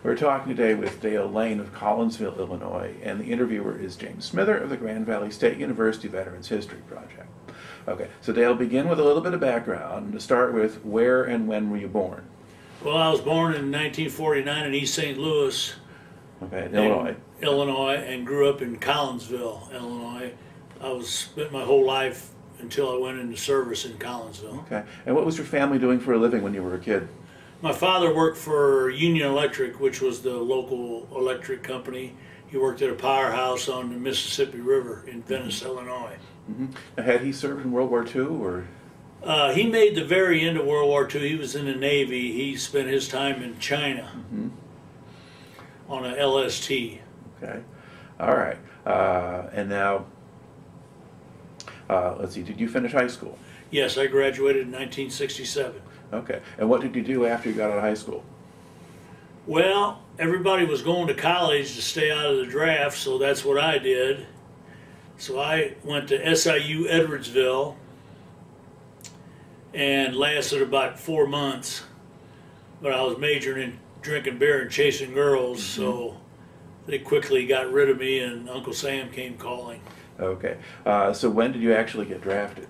We're talking today with Dale Lane of Collinsville, Illinois, and the interviewer is James Smither of the Grand Valley State University Veterans History Project. Okay, so Dale, begin with a little bit of background. To start with, where and when were you born? Well, I was born in 1949 in East St. Louis, Okay, Illinois. Illinois, and grew up in Collinsville, Illinois. I spent my whole life until I went into service in Collinsville. Okay, and what was your family doing for a living when you were a kid? My father worked for Union Electric, which was the local electric company. He worked at a powerhouse on the Mississippi River in Venice, Illinois. Mm-hmm. Now, had he served in World War II, or? He made the very end of World War II. He was in the Navy. He spent his time in China on a LST. Okay, all right. And now, let's see, did you finish high school? Yes, I graduated in 1967. Okay, and what did you do after you got out of high school? Well, everybody was going to college to stay out of the draft, so that's what I did. So I went to SIU Edwardsville and lasted about 4 months, but I was majoring in drinking beer and chasing girls, so they quickly got rid of me and Uncle Sam came calling. Okay, so when did you actually get drafted?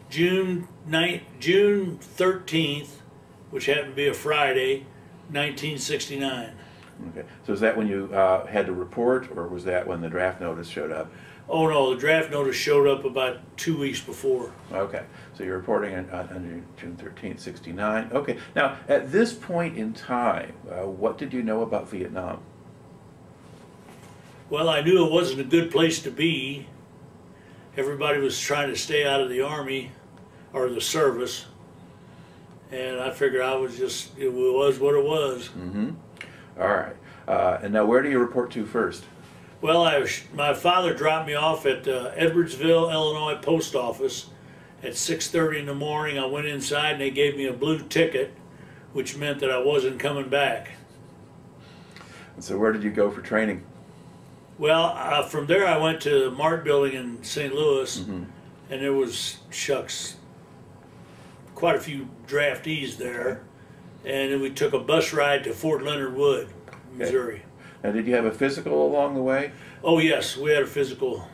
June 13th, which happened to be a Friday, 1969. Okay, so is that when you had to report, or was that when the draft notice showed up? Oh no, the draft notice showed up about 2 weeks before. Okay, so you're reporting on June 13th, 69. Okay, now at this point in time, what did you know about Vietnam? Well, I knew it wasn't a good place to be. Everybody was trying to stay out of the Army or the service, and I figured it was what it was. All right, and now where do you report to first? Well, my father dropped me off at Edwardsville, Illinois post office at 6:30 in the morning. I went inside and they gave me a blue ticket, which meant that I wasn't coming back. And so where did you go for training? Well, from there I went to the Mart building in St. Louis, and there was, quite a few draftees there. And then we took a bus ride to Fort Leonard Wood, Missouri. Okay. Now, did you have a physical along the way? Oh yes, we had a physical.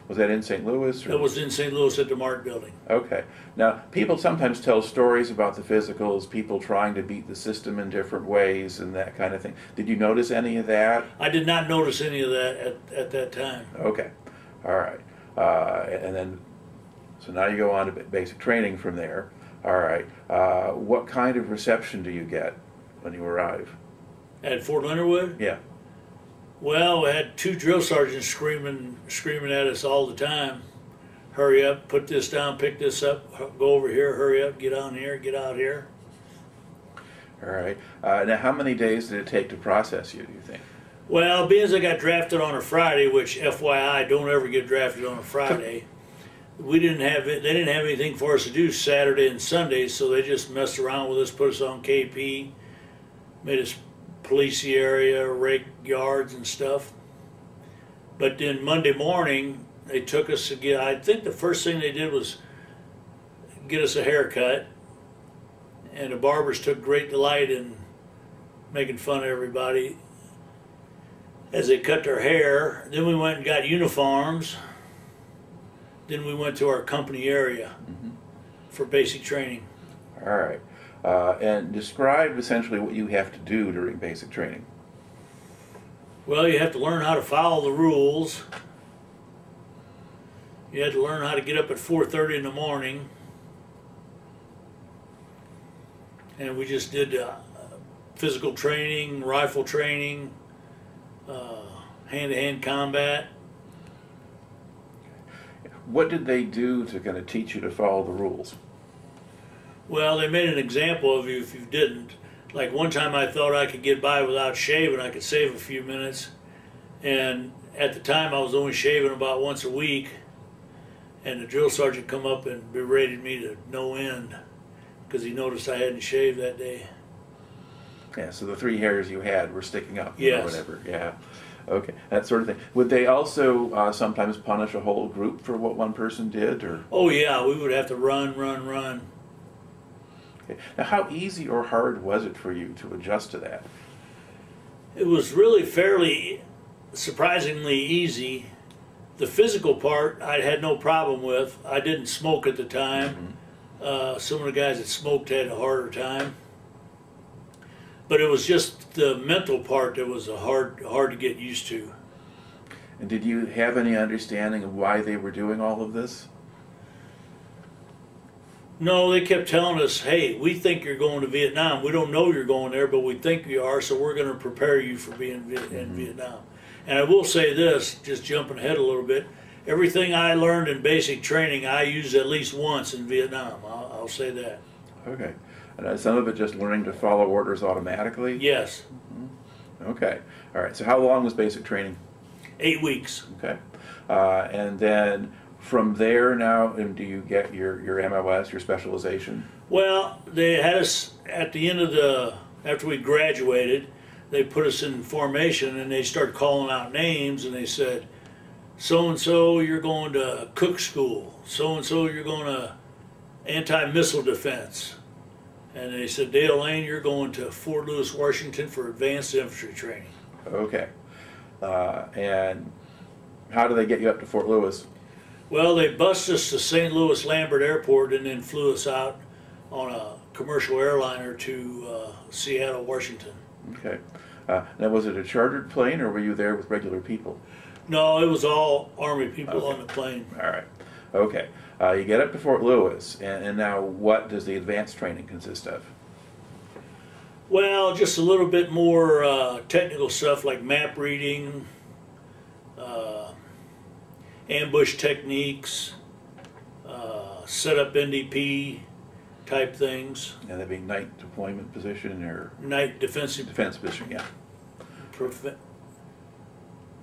Was that in St. Louis? Or? That was in St. Louis at the Mart building. Okay. Now, people sometimes tell stories about the physicals, people trying to beat the system in different ways and that kind of thing. Did you notice any of that? I did not notice any of that at that time. Okay. All right. And then, so now you go on to basic training from there. All right. What kind of reception do you get when you arrive? At Fort Leonard Wood? Yeah. Well, we had 2 drill sergeants screaming at us all the time. Hurry up, put this down, pick this up, go over here, hurry up, get on here, get out here. All right. Now, how many days did it take to process you, do you think? Well, being as I got drafted on a Friday, which FYI, don't ever get drafted on a Friday, they didn't have anything for us to do Saturday and Sunday, so they just messed around with us, put us on KP, made us police the area, rake yards and stuff. But then Monday morning, they took us to get, I think the first thing they did was get us a haircut, and the barbers took great delight in making fun of everybody as they cut their hair. Then we went and got uniforms. Then we went to our company area for basic training. All right. And describe essentially what you have to do during basic training. Well, you have to learn how to follow the rules. You had to learn how to get up at 4:30 in the morning. And we just did physical training, rifle training, hand-to-hand combat. What did they do to kind of teach you to follow the rules? Well, they made an example of you if you didn't. Like one time I thought I could get by without shaving, I could save a few minutes. And at the time I was only shaving about once a week. And the drill sergeant come up and berated me to no end because he noticed I hadn't shaved that day. Yeah, so the 3 hairs you had were sticking up yes. or whatever. Yeah. Okay, that sort of thing. Would they also sometimes punish a whole group for what one person did, or? Oh yeah, we would have to run. Okay. Now, how easy or hard was it for you to adjust to that? It was really fairly, surprisingly easy. The physical part I had no problem with. I didn't smoke at the time. Some of the guys that smoked had a harder time. But it was just the mental part that was hard to get used to. And did you have any understanding of why they were doing all of this? No, they kept telling us, hey, we think you're going to Vietnam. We don't know you're going there, but we think you are, so we're going to prepare you for being in Vietnam. And I will say this, just jumping ahead a little bit, everything I learned in basic training I used at least once in Vietnam. I'll say that. Okay. And some of it just learning to follow orders automatically? Yes. Okay. All right. So how long was basic training? 8 weeks. Okay. And then from there now, do you get your MOS, your specialization? Well, they had us at the end of after we graduated, they put us in formation and they started calling out names and they said, so-and-so, you're going to cook school. So-and-so, you're going to anti-missile defense. And they said, Dale Lane, you're going to Fort Lewis, Washington for advanced infantry training. Okay. And how do they get you up to Fort Lewis? Well, they bused us to St. Louis Lambert Airport and then flew us out on a commercial airliner to Seattle, Washington. Okay. Now, was it a chartered plane or were you there with regular people? No, it was all Army people on the plane. All right. Okay. You get up to Fort Lewis, and now what does the advanced training consist of? Well, just a little bit more technical stuff like map reading, ambush techniques, set up NDP type things. And that being night deployment position or night defensive position, yeah.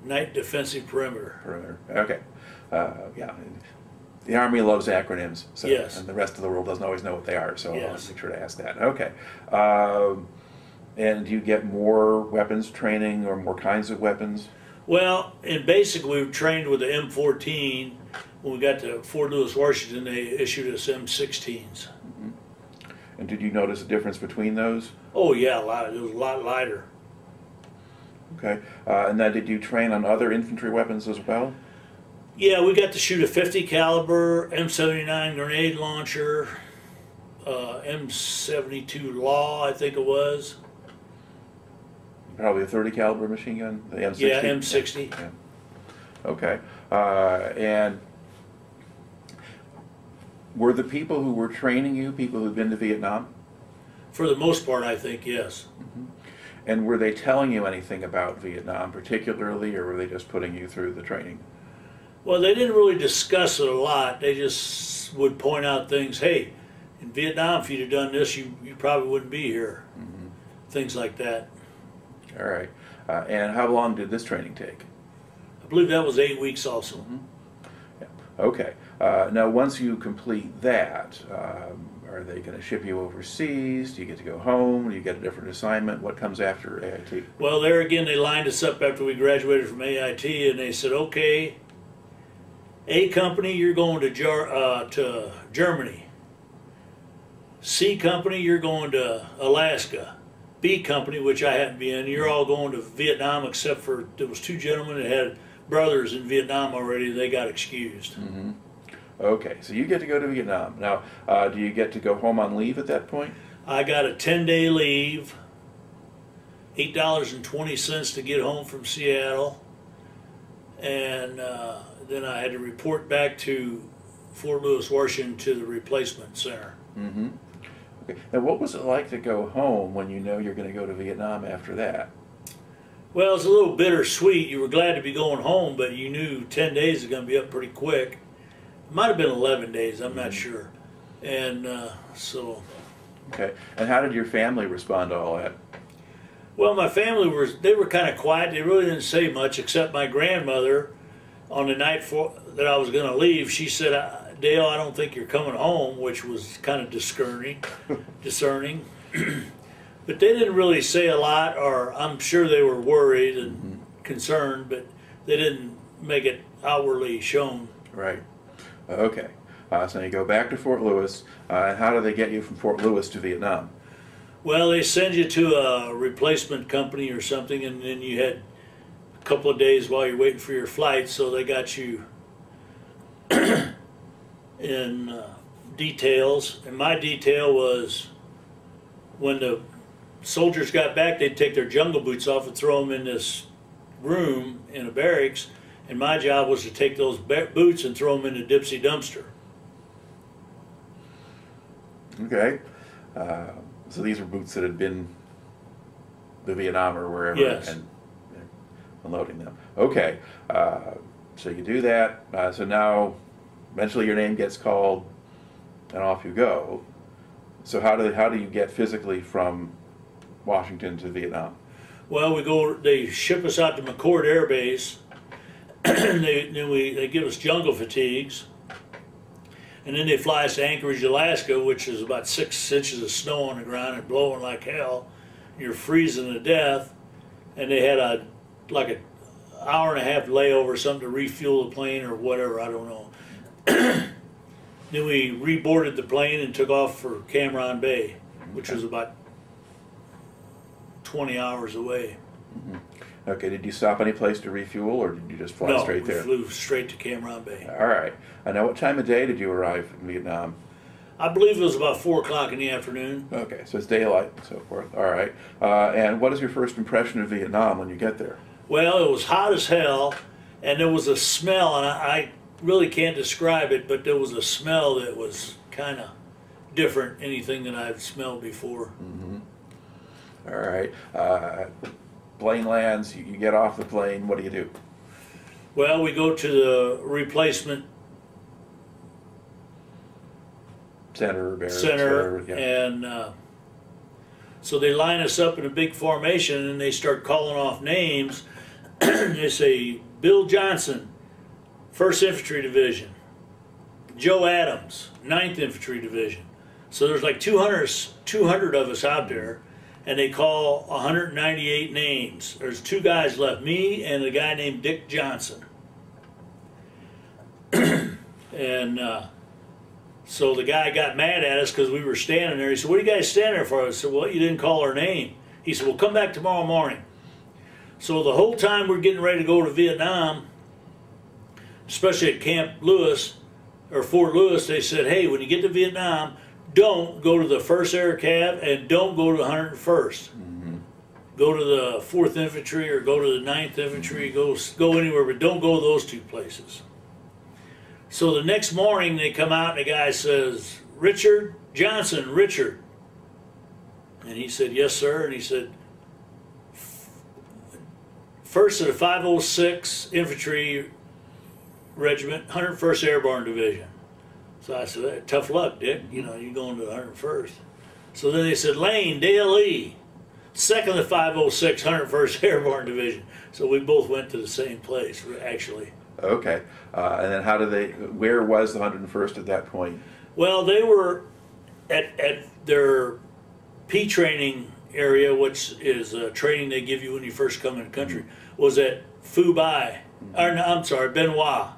Night defensive perimeter. Perimeter. Okay. Yeah. The Army loves acronyms, so, yes. And the rest of the world doesn't always know what they are, so yes. I'll make sure to ask that. Okay. And do you get more weapons training or more kinds of weapons? Well, in basic, we were trained with the M14. When we got to Fort Lewis, Washington, they issued us M16s. And did you notice a difference between those? Oh yeah, it was a lot lighter. Okay. And then did you train on other infantry weapons as well? Yeah, we got to shoot a 50 caliber, M79 grenade launcher, M72 Law, I think it was. Probably a 30 caliber machine gun, the M60? Yeah, M60. Yeah. Okay. And were the people who were training you people who'd been to Vietnam? For the most part, I think, yes. And were they telling you anything about Vietnam particularly, or were they just putting you through the training? Well, they didn't really discuss it a lot. They just would point out things. Hey, in Vietnam, if you'd have done this, you probably wouldn't be here. Things like that. All right. And how long did this training take? I believe that was 8 weeks also. Yeah. Okay. Now, once you complete that, are they going to ship you overseas? Do you get to go home? Do you get a different assignment? What comes after AIT? Well, there again, they lined us up after we graduated from AIT, and they said, okay, A company, you're going to Germany. C company, you're going to Alaska. B company, which I happen to be in, you're all going to Vietnam, except for there was 2 gentlemen that had brothers in Vietnam already. They got excused. Okay, so you get to go to Vietnam. Now, do you get to go home on leave at that point? I got a 10-day leave, $8.20 to get home from Seattle, and then I had to report back to Fort Lewis, Washington, to the replacement center. Okay. Now, what was it like to go home when you know you're going to go to Vietnam after that? Well, it's a little bittersweet. You were glad to be going home, but you knew 10 days is going to be up pretty quick. It might have been 11 days, I'm not sure. And so... Okay. And how did your family respond to all that? Well, my family they were kind of quiet. They really didn't say much, except my grandmother, on the night that I was going to leave, she said, Dale, I don't think you're coming home, which was kind of discerning. But they didn't really say a lot, or I'm sure they were worried and concerned, but they didn't make it outwardly shown. Right. Okay. So you go back to Fort Lewis, and how do they get you from Fort Lewis to Vietnam? Well, they send you to a replacement company or something, and then you had a couple of days while you're waiting for your flight, so they got you in details. And my detail was when the soldiers got back, they'd take their jungle boots off and throw them in this room in a barracks, and my job was to take those boots and throw them in a Dipsy dumpster. Okay. So these were boots that had been to Vietnam or wherever, Yes. and unloading them. Okay. So you do that. So now, eventually, your name gets called, and off you go. So how do you get physically from Washington to Vietnam? Well, we go. They ship us out to McCord Air Base. They give us jungle fatigues, and then they fly us to Anchorage, Alaska, which is about 6 inches of snow on the ground and blowing like hell. You're freezing to death, and they had like an hour and a half layover, something to refuel the plane or whatever. I don't know. Then we reboarded the plane and took off for Cam Bay, which was about 20 hours away. Mm-hmm. Okay, did you stop any place to refuel, or did you just fly straight there? No, we flew straight to Cam Bay. All right. And now, what time of day did you arrive in Vietnam? I believe it was about 4 o'clock in the afternoon. Okay, so it's daylight and so forth. All right. And what is your first impression of Vietnam when you get there? Well, it was hot as hell, and there was a smell, and I really can't describe it, but there was a smell that was kind of different, anything that I've smelled before. Mm-hmm. All right. Plane lands, you get off the plane, what do you do? Well, we go to the replacement Center, barracks, center, whatever, yeah. and so they line us up in a big formation, and they start calling off names. They say, Bill Johnson, 1st Infantry Division. Joe Adams, 9th Infantry Division. So there's like 200 of us out there, and they call 198 names. There's 2 guys left, me and a guy named Dick Johnson. And so the guy got mad at us because we were standing there. He said, what are you guys standing there for? I said, well, you didn't call our name. He said, well, come back tomorrow morning. So the whole time we're getting ready to go to Vietnam, especially at Camp Lewis, or Fort Lewis, they said, hey, when you get to Vietnam, don't go to the 1st Air Cav and don't go to the 101st. Mm-hmm. Go to the 4th Infantry or go to the 9th Infantry, go anywhere, but don't go to those 2 places. So the next morning they come out and the guy says, Richard Johnson, Richard. And he said, yes, sir. And he said, first of the 506 Infantry Regiment, 101st Airborne Division. So I said, tough luck, Dick. You know, you're going to the 101st. So then they said, Lane, Dale E. 2nd of the 506, 101st Airborne Division. So we both went to the same place, actually. Okay. And then where was the 101st at that point? Well, they were at their P training area, which is training they give you when you first come in the country, was at Phu Bai, or no, I'm sorry, Benoit.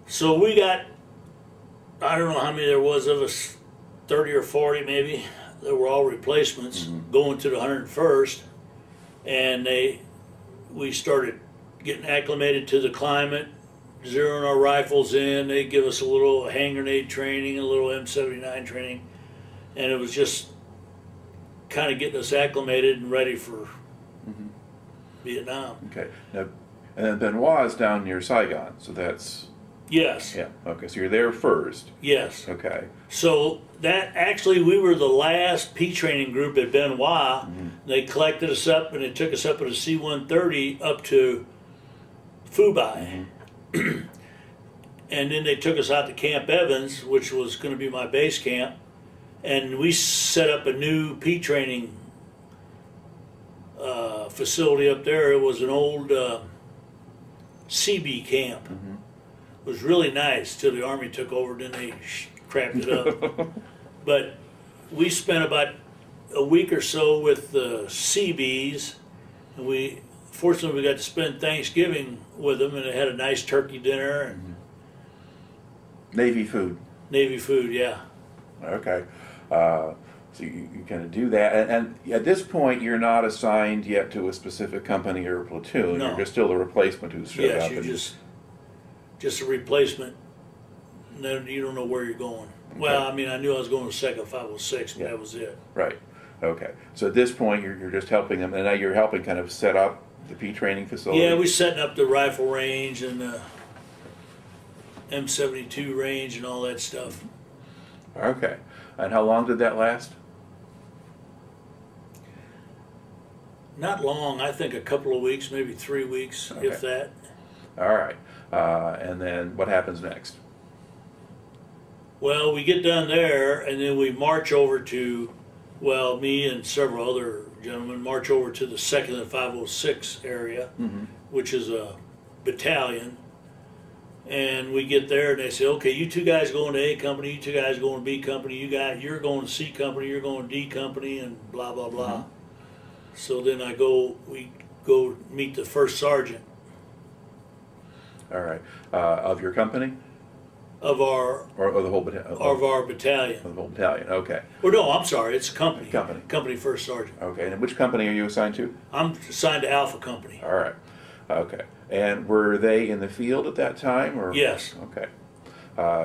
So we got, I don't know how many there was of us, 30 or 40 maybe, that were all replacements, going to the 101st, and we started getting acclimated to the climate, zeroing our rifles in. They give us a little hand grenade training, a little M79 training, and it was just kind of getting us acclimated and ready for Vietnam. Okay. Now, and then Benoit is down near Saigon, so that's... Yes. Yeah, okay, so you're there first. Yes. Okay. So that actually, we were the last P training group at Benoit. They collected us up and they took us up in a C-130 up to Phu Bai. And then they took us out to Camp Evans, which was going to be my base camp, and we set up a new P training facility up there. It was an old CB camp. It was really nice till the Army took over, then they crapped it up. But we spent about a week or so with the CBs, and fortunately we got to spend Thanksgiving with them, and they had a nice turkey dinner and Navy food. Navy food, yeah. Okay. So you kind of do that, and at this point, you're not assigned yet to a specific company or platoon. No. You're just still a replacement who's showed Yes, up. you're And, just a replacement. And then you don't know where you're going. Okay. Well, I mean, I knew I was going to second 506, but Yeah. that was it. right. Okay. So at this point, you're just helping them, and now you're helping kind of set up the P training facility. Yeah, we're setting up the rifle range and the M72 range and all that stuff. Okay. And how long did that last? Not long. I think a couple of weeks, maybe 3 weeks, Okay. if that. All right. And then what happens next? Well, we get done there, and then we march over to, well, me and several other gentlemen march over to the 2nd and 506 area, which is a battalion. And we get there, and they say, okay, you two guys going to A company, you two guys going to B company, you're going to C company, you're going to D company, and blah, blah, blah. So then we go meet the first sergeant All right. Of your company? of our Or the whole battalion? of our battalion. The whole battalion. Okay. Or no, I'm sorry, it's a company. Company. Company first sergeant. Okay. And which company are you assigned to? I'm assigned to Alpha Company. All right. Okay. And were they in the field at that time? Or? Yes. Okay.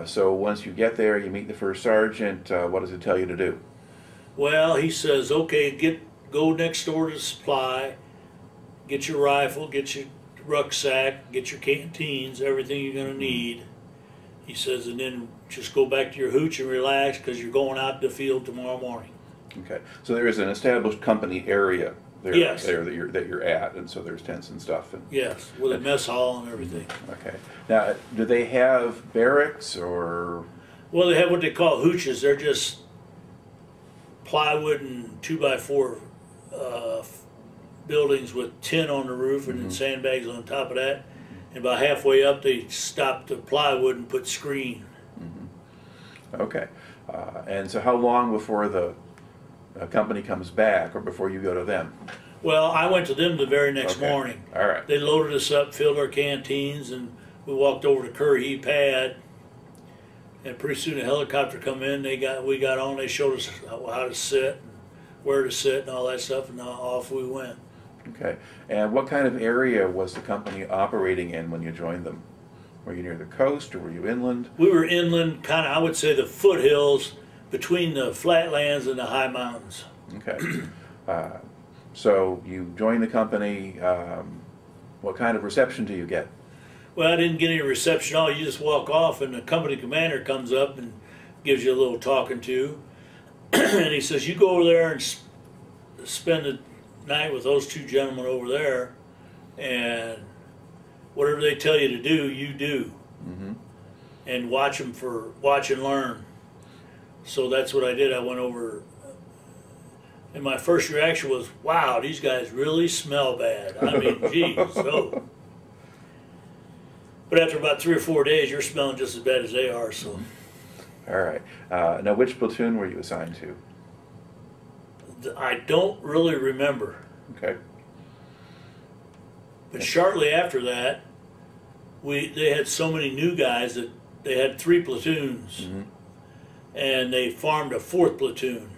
So once you get there, you meet the first sergeant. What does it tell you to do? Well, he says, okay, go next door to the supply, get your rifle, get your rucksack, get your canteens, everything you're going to need. He says, and then just go back to your hooch and relax because you're going out to the field tomorrow morning. Okay. So there is an established company area there, Yes. there that you're at, and so there's tents and stuff. And, Yes, with a mess hall and everything. okay. Now, do they have barracks or? Well, they have what they call hooches. They're just plywood and 2x4 buildings with tin on the roof and then sandbags on top of that. And about halfway up, they stop the plywood and put screen. Okay. And so how long before the company comes back or before you go to them? Well, I went to them the very next Okay. morning. All right. They loaded us up, filled our canteens, and we walked over to Currahee Pad. And pretty soon a helicopter come in. We got on. They showed us how to sit, and where to sit, and all that stuff. And off we went. Okay. And what kind of area was the company operating in when you joined them? Were you near the coast or were you inland? We were inland, kind of, I would say, the foothills between the flatlands and the high mountains. Okay. So you join the company. What kind of reception do you get? Well, I didn't get any reception at all. You just walk off, and the company commander comes up and gives you a little talking to. And he says, you go over there and spend the night with those two gentlemen over there, and whatever they tell you to do, you do. And watch and learn. So that's what I did. I went over, and my first reaction was, wow, these guys really smell bad. I mean, geez. So. But after about 3 or 4 days, you're smelling just as bad as they are. So. All right. Now, which platoon were you assigned to? I don't really remember. Okay. But shortly after that, they had so many new guys that they had 3 platoons, and they formed a 4th platoon,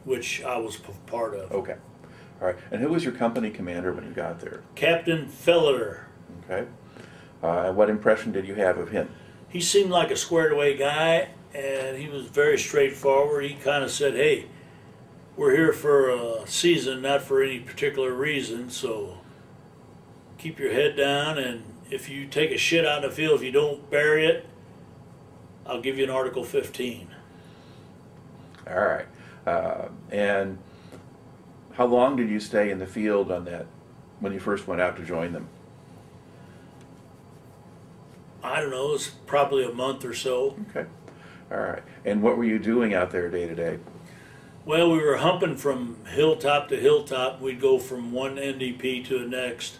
which I was part of. Okay. All right. And who was your company commander when you got there? Captain Felleter. Okay. And what impression did you have of him? He seemed like a squared away guy, and he was very straightforward. He kind of said, hey, we're here for a season, not for any particular reason, so keep your head down, and if you take a shit out in the field, if you don't bury it, I'll give you an Article 15. All right. And how long did you stay in the field on that when you first went out to join them? I don't know, it was probably a month or so. Okay. All right. And what were you doing out there day to day? Well, we were humping from hilltop to hilltop. We'd go from one NDP to the next,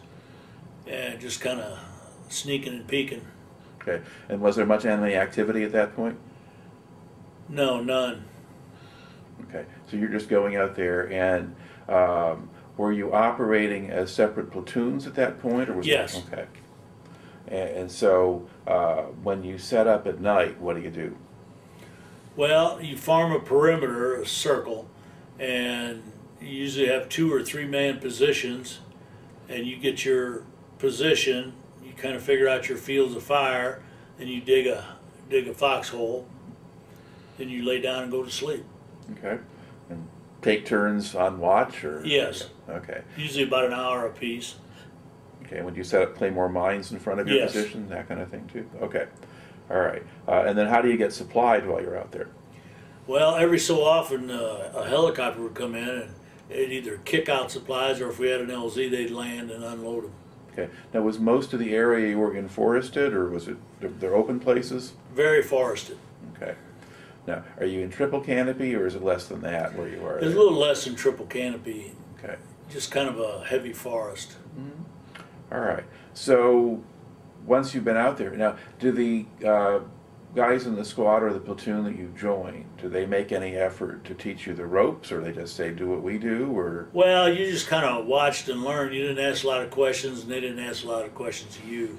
and just kind of sneaking and peeking. Okay. And was there much enemy activity at that point? No, none. Okay. So you're just going out there, and were you operating as separate platoons at that point, or was Yes. Okay. And so when you set up at night, what do you do? Well, you form a perimeter, a circle, and you usually have 2 or 3 man positions, and you get your position, you kind of figure out your fields of fire, and you dig a foxhole, then you lay down and go to sleep. Okay. And take turns on watch, or? Yes. Okay. Usually about an hour apiece. Okay. Would you set up claymore mines in front of your Yes. position, that kind of thing too? Okay. All right. And then how do you get supplied while you're out there? Well, every so often a helicopter would come in and they'd either kick out supplies, or if we had an LZ, they'd land and unload them. Okay. Now, was most of the area you were in forested, or was it they're open places? Very forested. Okay. Now, are you in triple canopy, or is it less than that where you are? It's a little less than triple canopy. Okay. Just kind of a heavy forest. Mm-hmm. All right. So, once you've been out there, now, do the guys in the squad or the platoon that you joined, do they make any effort to teach you the ropes, or they just say, do what we do, or? Well, you just kind of watched and learned. You didn't ask a lot of questions, and they didn't ask a lot of questions of you.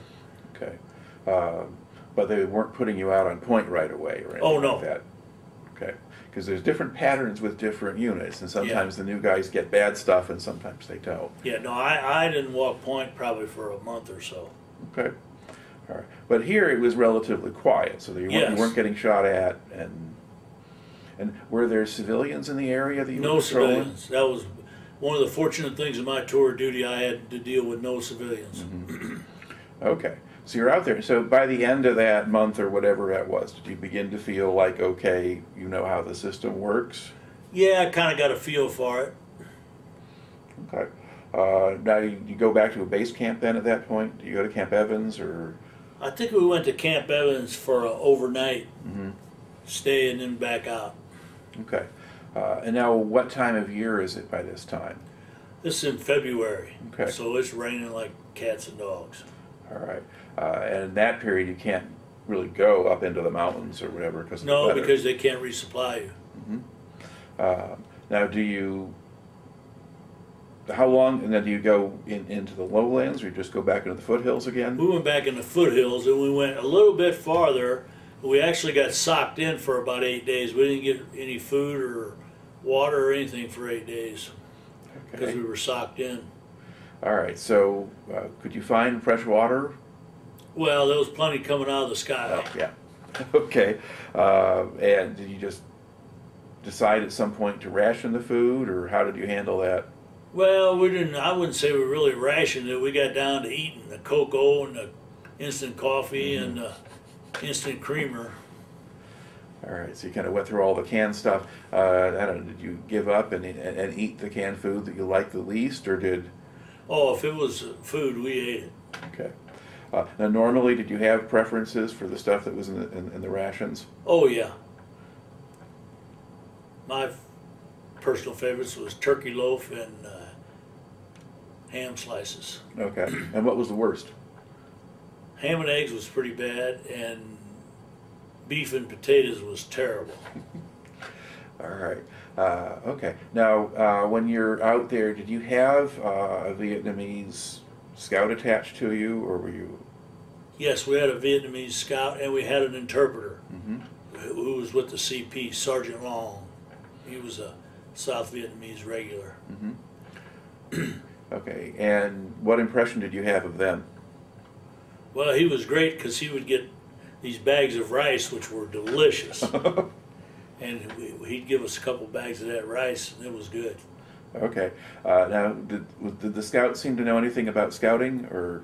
Okay. But they weren't putting you out on point right away or anything Oh, no. like that? Okay. Because there's different patterns with different units, and sometimes the new guys get bad stuff, and sometimes they don't. Yeah, no, I didn't walk point probably for a month or so. Okay. All right. But here it was relatively quiet, so that you Yes. weren't getting shot at, and were there civilians in the area that you No were patrolling? civilians. That was one of the fortunate things in my tour of duty. I had to deal with no civilians. Mm-hmm. Okay. So you're out there. So by the end of that month or whatever that was, did you begin to feel like, okay, you know how the system works? Yeah, I kind of got a feel for it. Okay. Now you go back to a base camp then at that point? Do you go to Camp Evans, or? I think we went to Camp Evans for an overnight Mm-hmm. stay and then back out. Okay. And now what time of year is it by this time? This is in February, Okay. so it's raining like cats and dogs. All right. And in that period, you can't really go up into the mountains or whatever because of the No, weather. because they can't resupply you. Mm-hmm. Now, how long, and then do you go into the lowlands, or you just go back into the foothills again? We went back in the foothills, and we went a little bit farther. We actually got socked in for about 8 days. We didn't get any food or water or anything for 8 days because Okay. we were socked in. All right. So, could you find fresh water? Well, there was plenty coming out of the sky. Oh, yeah. Okay. And did you just decide at some point to ration the food, or how did you handle that? Well, we didn't. I wouldn't say we really rationed it. We got down to eating the cocoa and the instant coffee and the instant creamer. All right, so you kind of went through all the canned stuff. I don't know, did you give up and eat the canned food that you liked the least, or did? Oh, if it was food, we ate it. Okay. Now, normally, did you have preferences for the stuff that was in the rations? Oh yeah. My personal favorites was turkey loaf and ham slices. Okay. And what was the worst? Ham and eggs was pretty bad, and beef and potatoes was terrible. All right. Okay. Now, when you're out there, did you have a Vietnamese scout attached to you, or were you? Yes, we had a Vietnamese scout, and we had an interpreter Mm-hmm. who was with the CP, Sergeant Long. He was a South Vietnamese regular. Mm-hmm. Okay. And what impression did you have of them? Well, he was great because he would get these bags of rice, which were delicious. And he'd give us a couple bags of that rice, and it was good. Okay. Now, did the scout seem to know anything about scouting, or?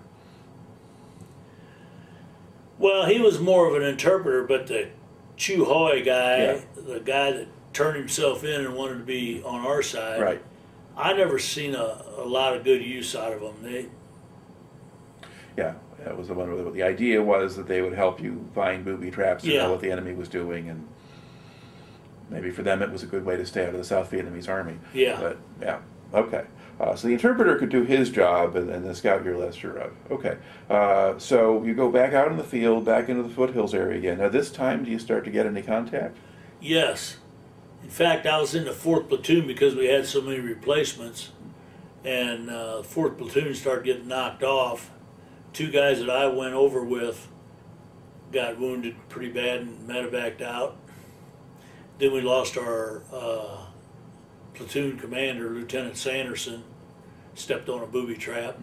Well, he was more of an interpreter, but the Chu Hoi guy, Yeah. the guy that turned himself in and wanted to be on our side, Right. I never seen a lot of good use out of them. Yeah, that was the one where the idea was that they would help you find booby traps and Yeah. know what the enemy was doing, and maybe for them it was a good way to stay out of the South Vietnamese army. Yeah. But, yeah, okay. So the interpreter could do his job, and the scout you're less sure of. Okay. So you go back out in the field, back into the foothills area again. Now this time, do you start to get any contact? Yes. In fact, I was in the 4th platoon because we had so many replacements, and 4th platoon started getting knocked off. 2 guys that I went over with got wounded pretty bad and medevaced out. Then we lost our platoon commander, Lieutenant Sanderson, stepped on a booby trap.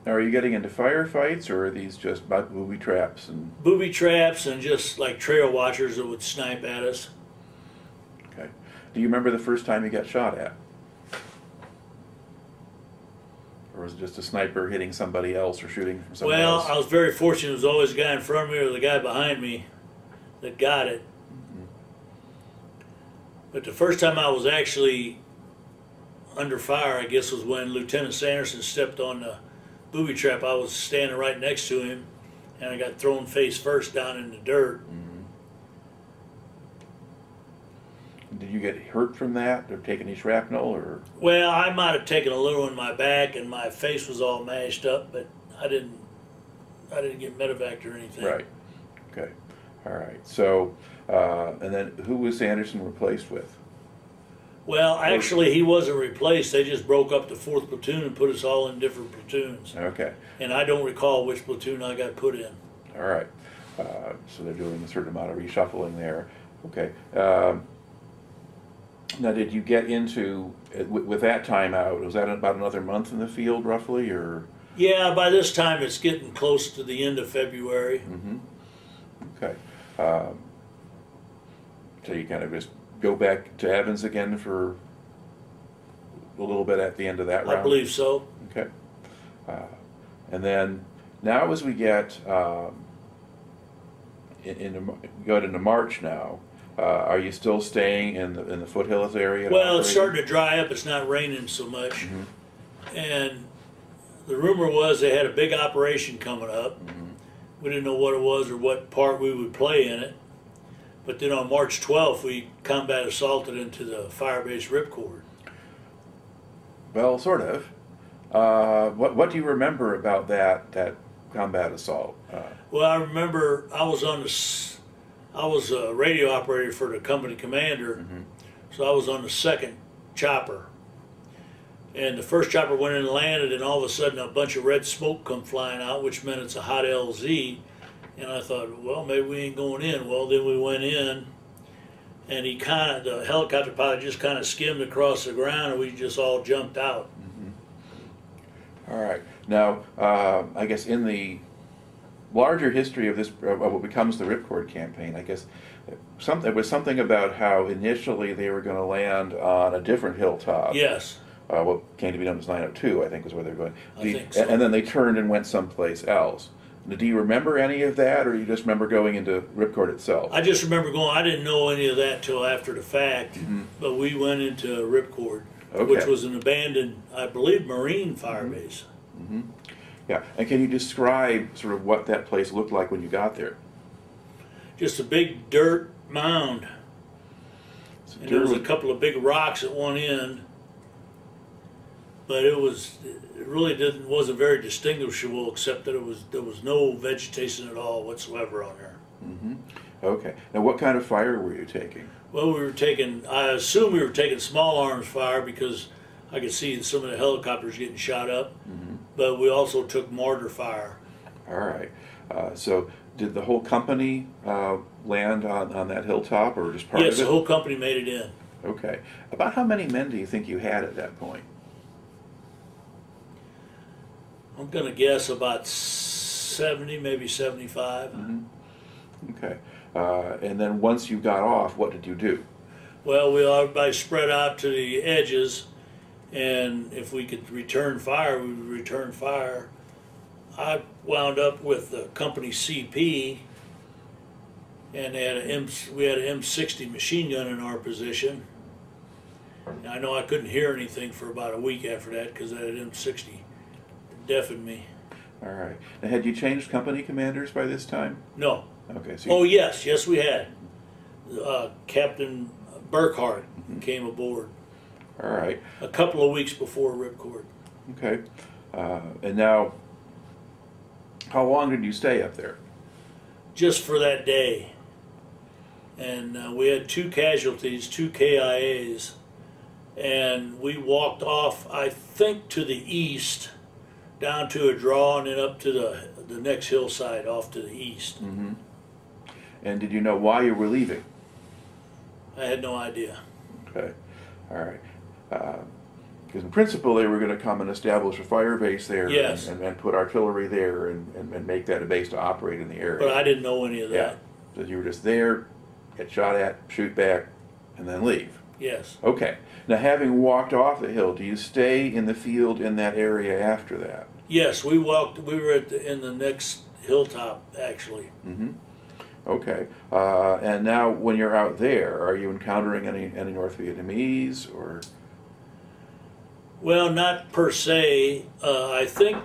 Now, are you getting into firefights, or are these just booby traps? And Booby traps and just like trail watchers that would snipe at us. okay, do you remember the first time you got shot at, or was it just a sniper hitting somebody else or shooting from somebody Well, else? I was very fortunate. There was always a guy in front of me or the guy behind me that got it. But the first time I was actually under fire, I guess, was when Lieutenant Sanderson stepped on the booby trap. I was standing right next to him, and I got thrown face first down in the dirt. Did you get hurt from that, or take any shrapnel, or? Well, I might have taken a little in my back, and my face was all mashed up, but I didn't get medevaced or anything. Right. Okay. All right. So, and then who was Sanderson replaced with? Well, actually, he wasn't replaced. They just broke up the 4th platoon and put us all in different platoons. Okay. And I don't recall which platoon I got put in. All right. So they're doing a certain amount of reshuffling there. Okay. Now, did you get into, with that time out, was that about another month in the field, roughly, or? Yeah, by this time it's getting close to the end of February. Okay. So you kind of just go back to Evans again for a little bit at the end of that round? I believe so. Okay. And then now as we get go into March now, are you still staying in the foothills area? Well, it's starting to dry up. It's not raining so much. And the rumor was they had a big operation coming up. We didn't know what it was or what part we would play in it. But then on March 12th, we combat assaulted into the firebase ripcord. Well, sort of. What do you remember about that combat assault? Well, I remember I was a radio operator for the company commander, so I was on the 2nd chopper. And the 1st chopper went in and landed, and all of a sudden a bunch of red smoke come flying out, which meant it's a hot LZ. And I thought, well, maybe we ain't going in. Well, then we went in, and the helicopter pilot just kind of skimmed across the ground, and we just all jumped out. All right. Now, I guess in the larger history of this, of what becomes the Ripcord campaign, I guess it was something about how initially they were going to land on a different hilltop. Yes. What came to be known as 902, I think, was where they were going. I think so. And then they turned and went someplace else. Now, do you remember any of that, or you just remember going into Ripcord itself? I just remember going. I didn't know any of that till after the fact, but we went into Ripcord, which was an abandoned, I believe, Marine fire base. Yeah, and can you describe sort of what that place looked like when you got there? Just a big dirt mound, and there was a couple of big rocks at one end. But it really wasn't very distinguishable, except that there was no vegetation at all whatsoever on there. Okay. Now, what kind of fire were you taking? Well, I assume we were taking small arms fire because I could see some of the helicopters getting shot up. But we also took mortar fire. All right. So did the whole company land on that hilltop, or just part of it? Yes, the whole company made it in. Okay. About how many men do you think you had at that point? I'm going to guess about 70, maybe 75. Okay. And then once you got off, what did you do? Well, everybody spread out to the edges, and if we could return fire, we would return fire. I wound up with the company CP, and we had an M60 machine gun in our position. And I know I couldn't hear anything for about a week after that because that M60 deafened me. All right. Now, had you changed company commanders by this time? No. Okay. So Oh, yes, we had. Captain Burkhart came aboard. All right. A couple of weeks before Ripcord. Okay. And now, how long did you stay up there? Just for that day. And we had 2 casualties, 2 KIAs. And we walked off, I think, to the east, down to a draw, and then up to the next hillside off to the east. And did you know why you were leaving? I had no idea. Okay, all right. Because in principle, they were going to come and establish a fire base there, Yes. and put artillery there, and make that a base to operate in the area. But I didn't know any of that. Yeah. So you were just there, get shot at, shoot back, and then leave. Yes. Okay. Now, having walked off the hill, do you stay in the field in that area after that? Yes, we walked. We were in the next hilltop, actually. Mm-hmm. Okay. And now, when you're out there, are you encountering any North Vietnamese or? Well, not per se. I think.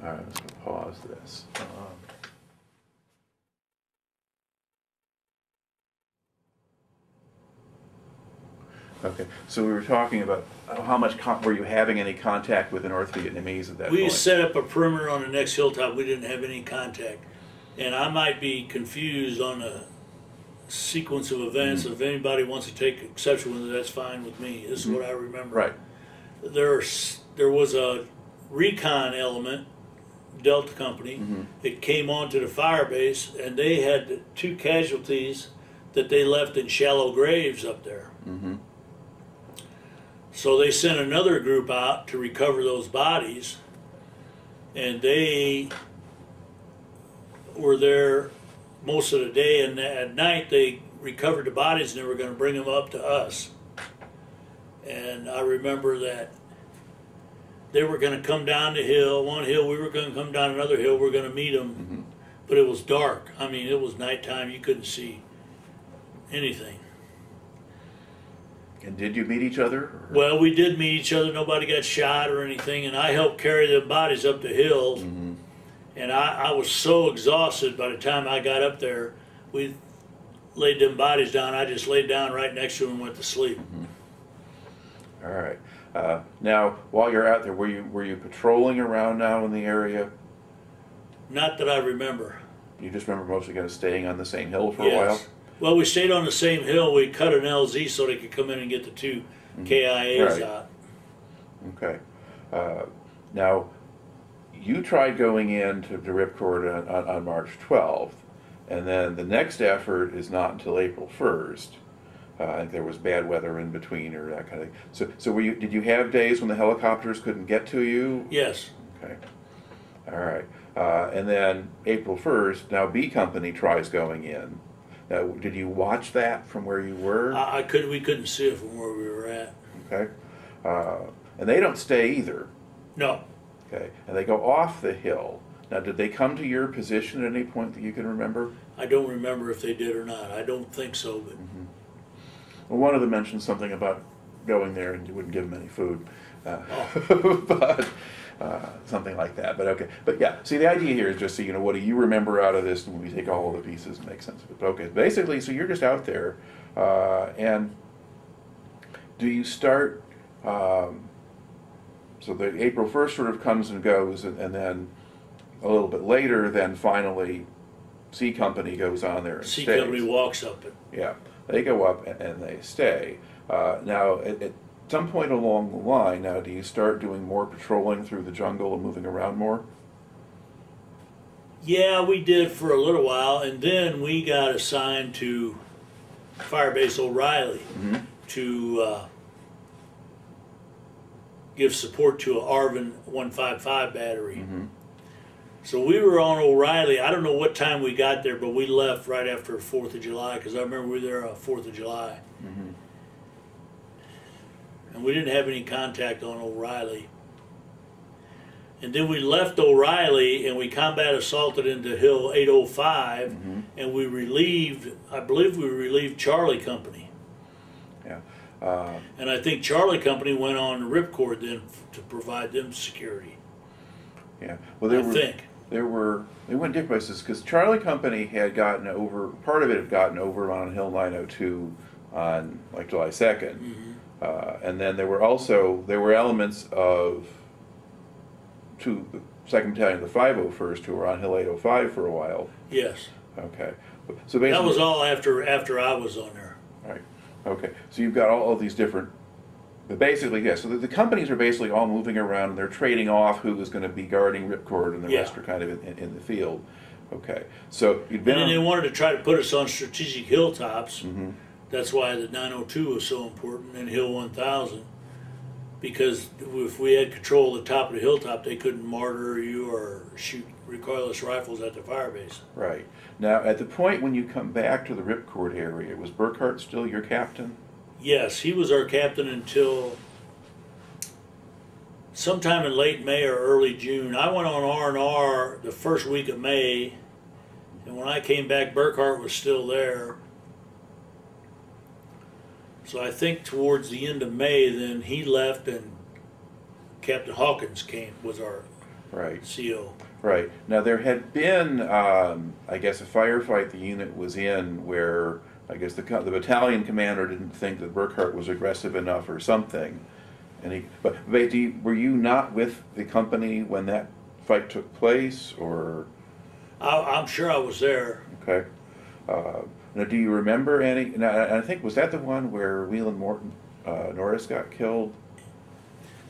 All right. Let's pause this. Okay, so we were talking about how much were you having any contact with the North Vietnamese at that point? We set up a perimeter on the next hilltop. We didn't have any contact. And I might be confused on the sequence of events. If anybody wants to take exception with it, that's fine with me. This is what I remember. Right. There was a recon element, Delta Company, that came onto the fire base, and they had 2 casualties that they left in shallow graves up there. So they sent another group out to recover those bodies, and they were there most of the day, and at night they recovered the bodies and they were going to bring them up to us. And I remember that they were going to come down the hill, one hill, we were going to come down another hill, we were going to meet them, but it was dark. I mean, it was nighttime, you couldn't see anything. And did you meet each other? Or? Well, we did meet each other. Nobody got shot or anything, and I helped carry the bodies up the hill. And I was so exhausted by the time I got up there. We laid them bodies down. I just laid down right next to them and went to sleep. All right. Now, while you're out there, were you patrolling around now in the area? Not that I remember. You just remember mostly kind of staying on the same hill for a Yes. while? Well, we stayed on the same hill. We cut an LZ so they could come in and get the 2 KIAs out. Okay. Now, you tried going into the ripcord on March 12th, and then the next effort is not until April 1st. I think there was bad weather in between or that kind of thing. So did you have days when the helicopters couldn't get to you? Yes. Okay. All right. And then April 1st, now B Company tries going in. Now, did you watch that from where you were? We couldn't see it from where we were at. Okay. And they don't stay either. No. Okay. And they go off the hill. Now, did they come to your position at any point that you can remember? I don't remember if they did or not. I don't think so. But Well, one of them mentioned something about going there and you wouldn't give them any food. But something like that. But okay. But yeah, see, the idea here is just, so, what do you remember out of this, and we take all of the pieces and make sense of it. But okay, basically, so you're just out there, and do you start, so the April 1st sort of comes and goes, and then a little bit later, then finally C Company goes on there and C stays. Company walks up it. Yeah, they go up and they stay. Now, at some point along the line, now, do you start doing more patrolling through the jungle and moving around more? Yeah, we did for a little while, and then we got assigned to Firebase O'Reilly to give support to a Arvin 155 battery. So we were on O'Reilly. I don't know what time we got there, but we left right after 4th of July, because I remember we were there on 4th of July. And we didn't have any contact on O'Reilly. And then we left O'Reilly and we combat assaulted into Hill 805, and we relieved, I believe we relieved Charlie Company. Yeah. And I think Charlie Company went on the ripcord then to provide them security. Yeah. Well, they went different places, because Charlie Company had gotten over, part of it had gotten over on Hill 902 on like July 2nd. And then there were elements of the 2nd Battalion of the 501st who were on Hill 805 for a while. Yes. Okay. So basically, that was all after I was on there. Right. Okay. So you've got all these different, but basically, yes. So the companies are basically all moving around, and they're trading off who is going to be guarding ripcord, and the rest are kind of in the field. Okay. So you'd been. And then they wanted to try to put us on strategic hilltops, That's why the 902 was so important and Hill 1000, because if we had control of the top of the hilltop, they couldn't mortar you or shoot recoilless rifles at the fire base. Right. Now, at the point when you come back to the ripcord area, was Burkhart still your captain? Yes, he was our captain until sometime in late May or early June. I went on R&R the first week of May, and when I came back, Burkhart was still there. So I think towards the end of May, then he left, and Captain Hawkins was our right. CO. Right. Now, there had been, I guess, a firefight the unit was in where, I guess, the battalion commander didn't think that Burkhart was aggressive enough or something. And but were you not with the company when that fight took place, or? I'm sure I was there. Okay. Now, do you remember any? Now, I think, was that the one where Whelan Norris got killed?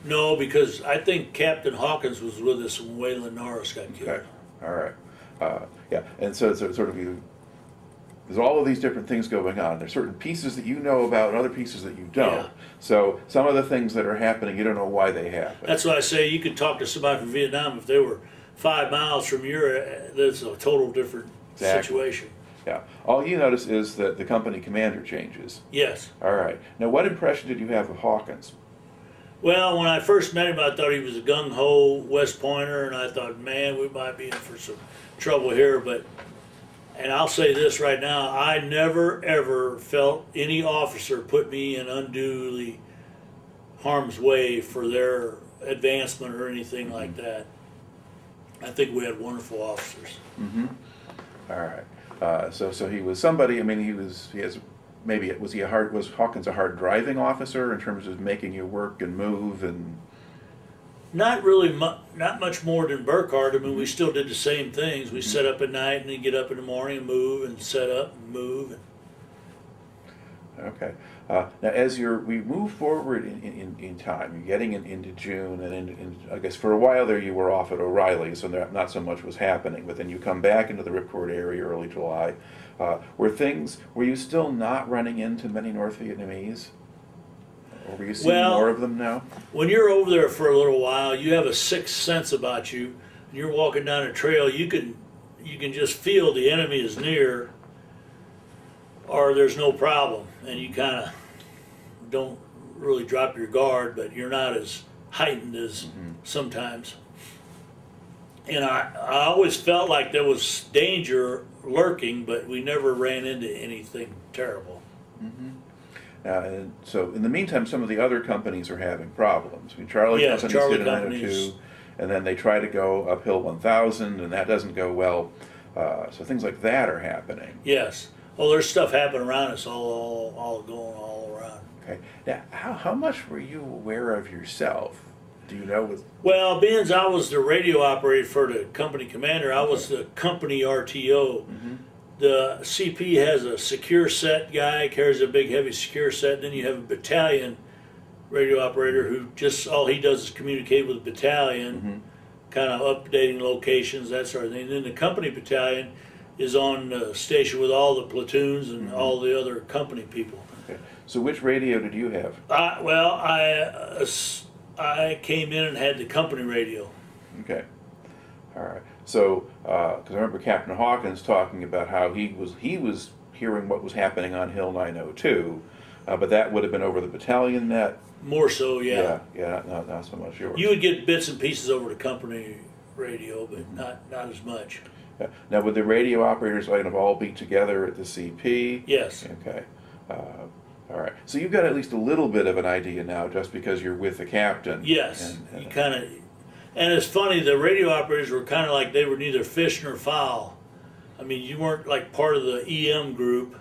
No, because I think Captain Hawkins was with us when Whelan Norris got killed. Okay. All right. Yeah, and so it's sort of there's all of these different things going on. There's certain pieces that you know about and other pieces that you don't. Yeah. So some of the things that are happening, you don't know why they happen. That's why I say you could talk to somebody from Vietnam if they were 5 miles from your. That's a total different situation. Yeah. All you notice is that the company commander changes. Yes. All right. Now, what impression did you have of Hawkins? Well, when I first met him, I thought he was a gung-ho West Pointer, and I thought, man, we might be in for some trouble here. But, and I'll say this right now, I never, ever felt any officer put me in unduly harm's way for their advancement or anything like that. I think we had wonderful officers. Mm-hmm. All right. So he was somebody. I mean, was Hawkins a hard driving officer in terms of making you work and move and? Not really, not much more than Burkhart. I mean, we still did the same things. We set up at night and then get up in the morning and move and set up and move. Okay. Now, as we move forward in time, you're getting into June, and I guess for a while there you were off at O'Reilly, so not so much was happening. But then you come back into the ripcord area early July. Were you still not running into many North Vietnamese? Or were you seeing more of them now? When you're over there for a little while, you have a sixth sense about you. And you're walking down a trail, you can just feel the enemy is near, or there's no problem, and you kind of don't really drop your guard, but you're not as heightened as sometimes. And I always felt like there was danger lurking, but we never ran into anything terrible. Mm-hmm. And so in the meantime, some of the other companies are having problems. I mean, Charlie Company's hit a 902, and then they try to go uphill 1000, and that doesn't go well. So things like that are happening. Yes. Well, there's stuff happening around us, all going all around. Okay. Now, how much were you aware of yourself? Do you know? Well, being I was the radio operator for the company commander, I was the company RTO. Mm-hmm. The CP has a secure set guy, carries a big heavy secure set. Then you have a battalion radio operator who just all he does is communicate with the battalion, kind of updating locations, that sort of thing. And then the company battalion is on the station with all the platoons and all the other company people. Okay. So which radio did you have? Well, I came in and had the company radio. Okay. All right. So, because I remember Captain Hawkins talking about how he was hearing what was happening on Hill 902, but that would have been over the battalion net. More so, yeah. Yeah, not so much yours. You would get bits and pieces over the company radio, but not as much. Yeah. Now, would the radio operators kind of all be together at the CP? Yes. Okay. All right. So you've got at least a little bit of an idea now, just because you're with the captain. Yes. You kind of, and it's funny. The radio operators were kind of like they were neither fish nor fowl. I mean, you weren't like part of the EM group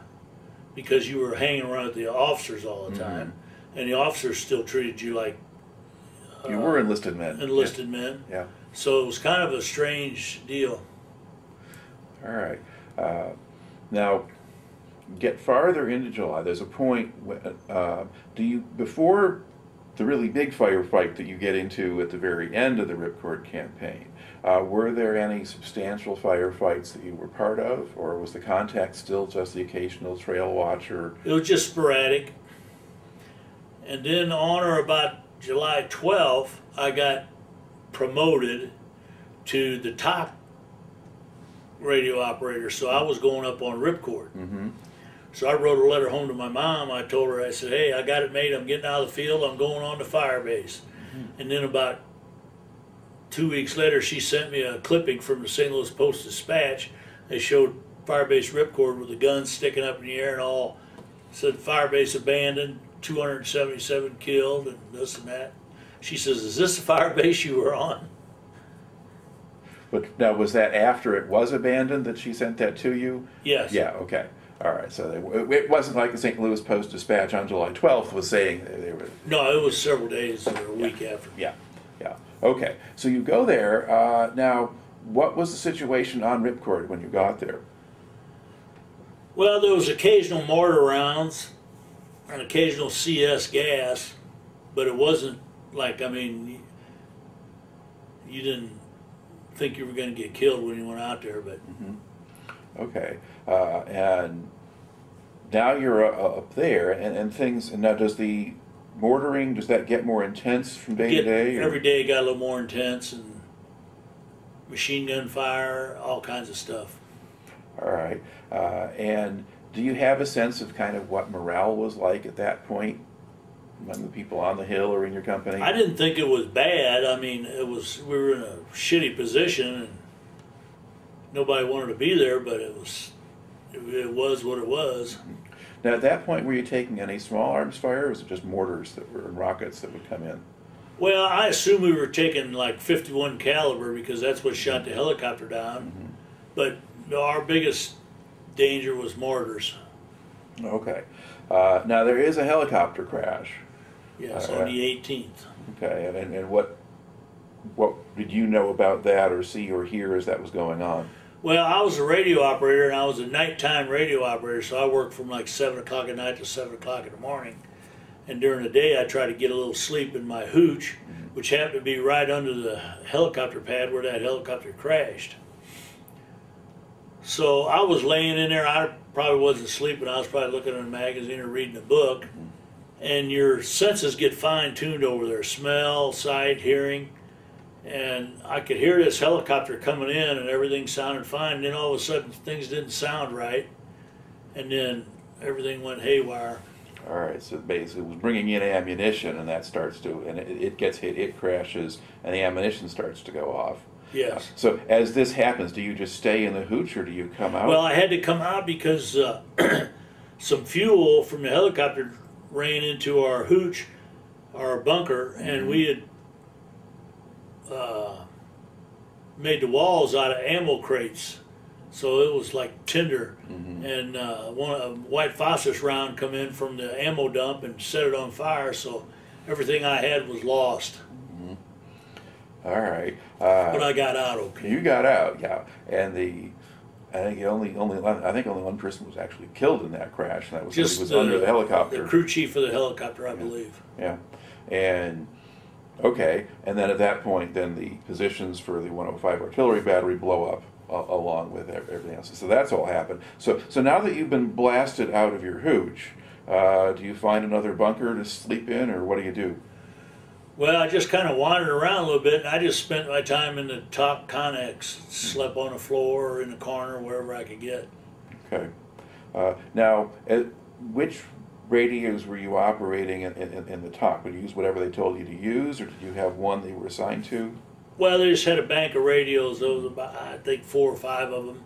because you were hanging around with the officers all the time, and the officers still treated you like you were enlisted men. Enlisted men. Yeah. So it was kind of a strange deal. All right. Now, get farther into July. There's a point when, before the really big firefight that you get into at the very end of the Ripcord campaign, Were there any substantial firefights that you were part of, or was the contact still just the occasional trail watcher? It was just sporadic. And then on or about July 12th, I got promoted to the top radio operator, so I was going up on ripcord. Mm-hmm. So I wrote a letter home to my mom. I told her, I said, hey, I got it made. I'm getting out of the field. I'm going on to Firebase. Mm-hmm. And then about 2 weeks later, she sent me a clipping from the St. Louis Post-Dispatch. They showed Firebase ripcord with the guns sticking up in the air and all. Said Firebase abandoned, 277 killed, and this and that. She says, is this the Firebase you were on? But now, was that after it was abandoned that she sent that to you? Yes. Yeah, okay. All right, so it wasn't like the St. Louis Post-Dispatch on July 12th was saying they were... No, it was several days or a week after. Yeah, yeah. Okay, so you go there. Now, what was the situation on ripcord when you got there? Well, there was occasional mortar rounds and occasional CS gas, but it wasn't like, I mean, you didn't think you were going to get killed when you went out there, but... Mm-hmm. Okay, and now you're up there, and things. And now, does the mortaring, does that get more intense from day to day? Every day it got a little more intense, and machine gun fire, all kinds of stuff. All right, and do you have a sense of kind of what morale was like at that point among the people on the Hill or in your company? I didn't think it was bad. I mean, we were in a shitty position, and nobody wanted to be there, but it was what it was. Now, at that point, were you taking any small arms fire, or was it just mortars that were and rockets that would come in? Well, I assume we were taking like 51 caliber because that's what shot the helicopter down. Mm-hmm. But no, our biggest danger was mortars. Okay. Now, there is a helicopter crash. Yes, on the 18th. Okay, and what did you know about that or see or hear as that was going on? Well, I was a radio operator, and I was a nighttime radio operator, so I worked from like 7 o'clock at night to 7 o'clock in the morning. And during the day, I tried to get a little sleep in my hooch, which happened to be right under the helicopter pad where that helicopter crashed. So I was laying in there. I probably wasn't sleeping. I was probably looking at a magazine or reading a book. And your senses get fine-tuned over there, smell, sight, hearing. And I could hear this helicopter coming in, and everything sounded fine. And then all of a sudden, things didn't sound right. And then everything went haywire. All right, so basically it was bringing in ammunition, and that starts to, and it gets hit, it crashes, and the ammunition starts to go off. Yes. So as this happens, do you just stay in the hooch, or do you come out? Well, I had to come out because some fuel from the helicopter ran into our hooch, our bunker, and we had made the walls out of ammo crates, so it was like tinder. And a white phosphorus round come in from the ammo dump and set it on fire, so everything I had was lost. All right. But I got out okay. You got out, yeah. And I think only one person was actually killed in that crash, and that was Just somebody who was under the helicopter. The crew chief of the helicopter, I believe. Yeah. And okay, and then at that point, then the positions for the 105 artillery battery blow up along with everything else. So that's all happened. So now that you've been blasted out of your hooch, do you find another bunker to sleep in, or what do you do? Well, I just kind of wandered around a little bit, and I just spent my time in the top Connex, slept on the floor or in the corner, wherever I could get. Okay. Now, which radios were you operating in the top? Would you use whatever they told you to use, or did you have one that you were assigned to? Well, they just had a bank of radios. There was about, I think, 4 or 5 of them.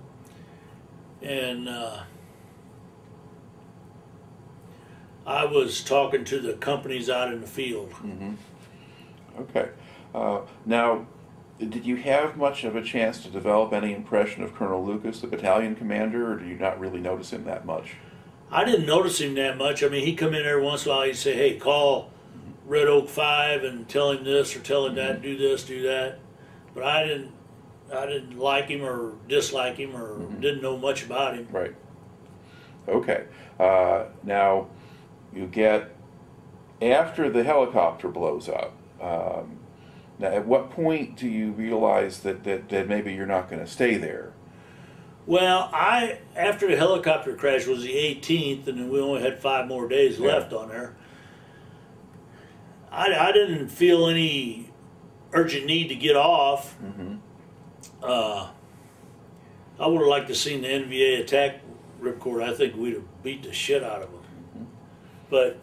And I was talking to the companies out in the field. Okay. Now, did you have much of a chance to develop any impression of Colonel Lucas, the battalion commander, or did you not really notice him that much? I didn't notice him that much. I mean, he'd come in every once in a while. He'd say, hey, call Red Oak 5 and tell him this or tell him that, do this, do that. But I didn't like him or dislike him or didn't know much about him. Right. Okay. Now, you get, after the helicopter blows up, Now, at what point do you realize that maybe you're not going to stay there? Well, after the helicopter crash was the 18th, and then we only had 5 more days left on there. I didn't feel any urgent need to get off. I would have liked to seen the NVA attack ripcord. I think we'd have beat the shit out of them. But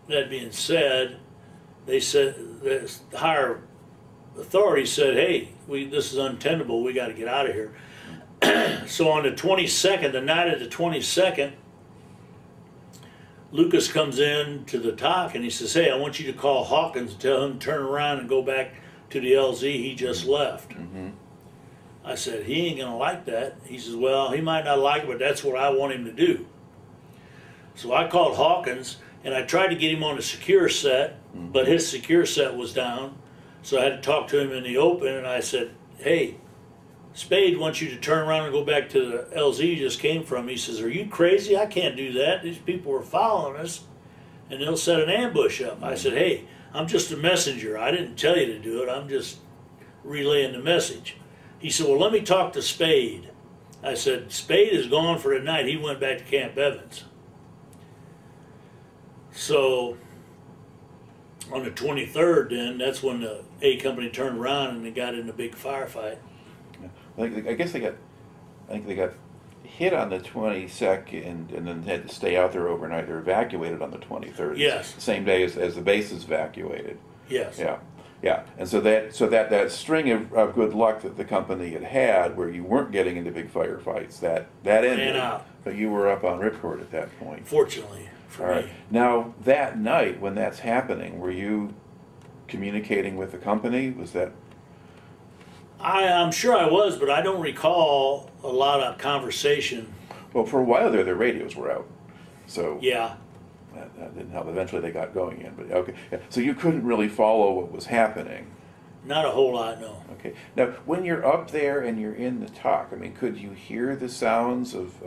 that being said, they said the higher authorities said, "Hey, this is untenable. We got to get out of here." So on the 22nd, the night of the 22nd, Lucas comes in to the TOC and he says, "Hey, I want you to call Hawkins and tell him to turn around and go back to the LZ. He just left." I said, "He ain't going to like that." He says, "Well, he might not like it, but that's what I want him to do." So I called Hawkins and I tried to get him on a secure set, but his secure set was down. So I had to talk to him in the open, and I said, "Hey, Spade wants you to turn around and go back to the LZ you just came from." He says, "Are you crazy? I can't do that. These people are following us, and they'll set an ambush up." I said, "Hey, I'm just a messenger. I didn't tell you to do it. I'm just relaying the message." He said, "Well, let me talk to Spade." I said, "Spade is gone for the night. He went back to Camp Evans." So on the 23rd, then, that's when the A Company turned around and they got in a big firefight. I guess they got hit on the 22nd and then had to stay out there overnight. They were evacuated on the 23rd. Yes. The same day as the base is evacuated. Yes. Yeah. Yeah. And so that string of good luck that the company had where you weren't getting into big firefights, that ended. Ran out. But you were up on ripcord at that point. Fortunately for All right. me. Now, that night when that's happening, were you communicating with the company? Was that... I'm sure I was, but I don't recall a lot of conversation. Well, for a while there, their radios were out. So Yeah. that didn't help. Eventually they got going again. But okay. Yeah. So you couldn't really follow what was happening. Not a whole lot, no. Okay. Now, when you're up there and you're in the TOC, I mean, could you hear the sounds of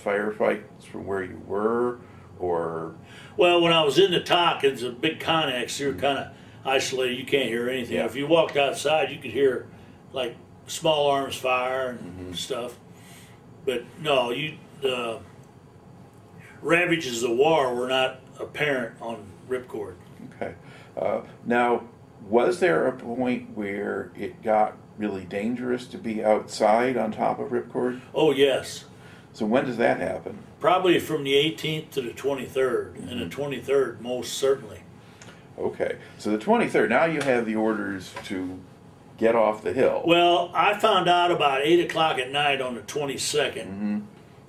firefights from where you were? Or... Well, when I was in the TOC, it's a big connex. You're kind of isolated. You can't hear anything. Yeah. If you walked outside, you could hear like small arms fire and stuff. But no, the ravages of war were not apparent on ripcord. Okay. Now, was there a point where it got really dangerous to be outside on top of ripcord? Oh, yes. So when does that happen? Probably from the 18th to the 23rd, and the 23rd most certainly. Okay. So the 23rd, now you have the orders to get off the hill. Well, I found out about 8 o'clock at night on the 22nd,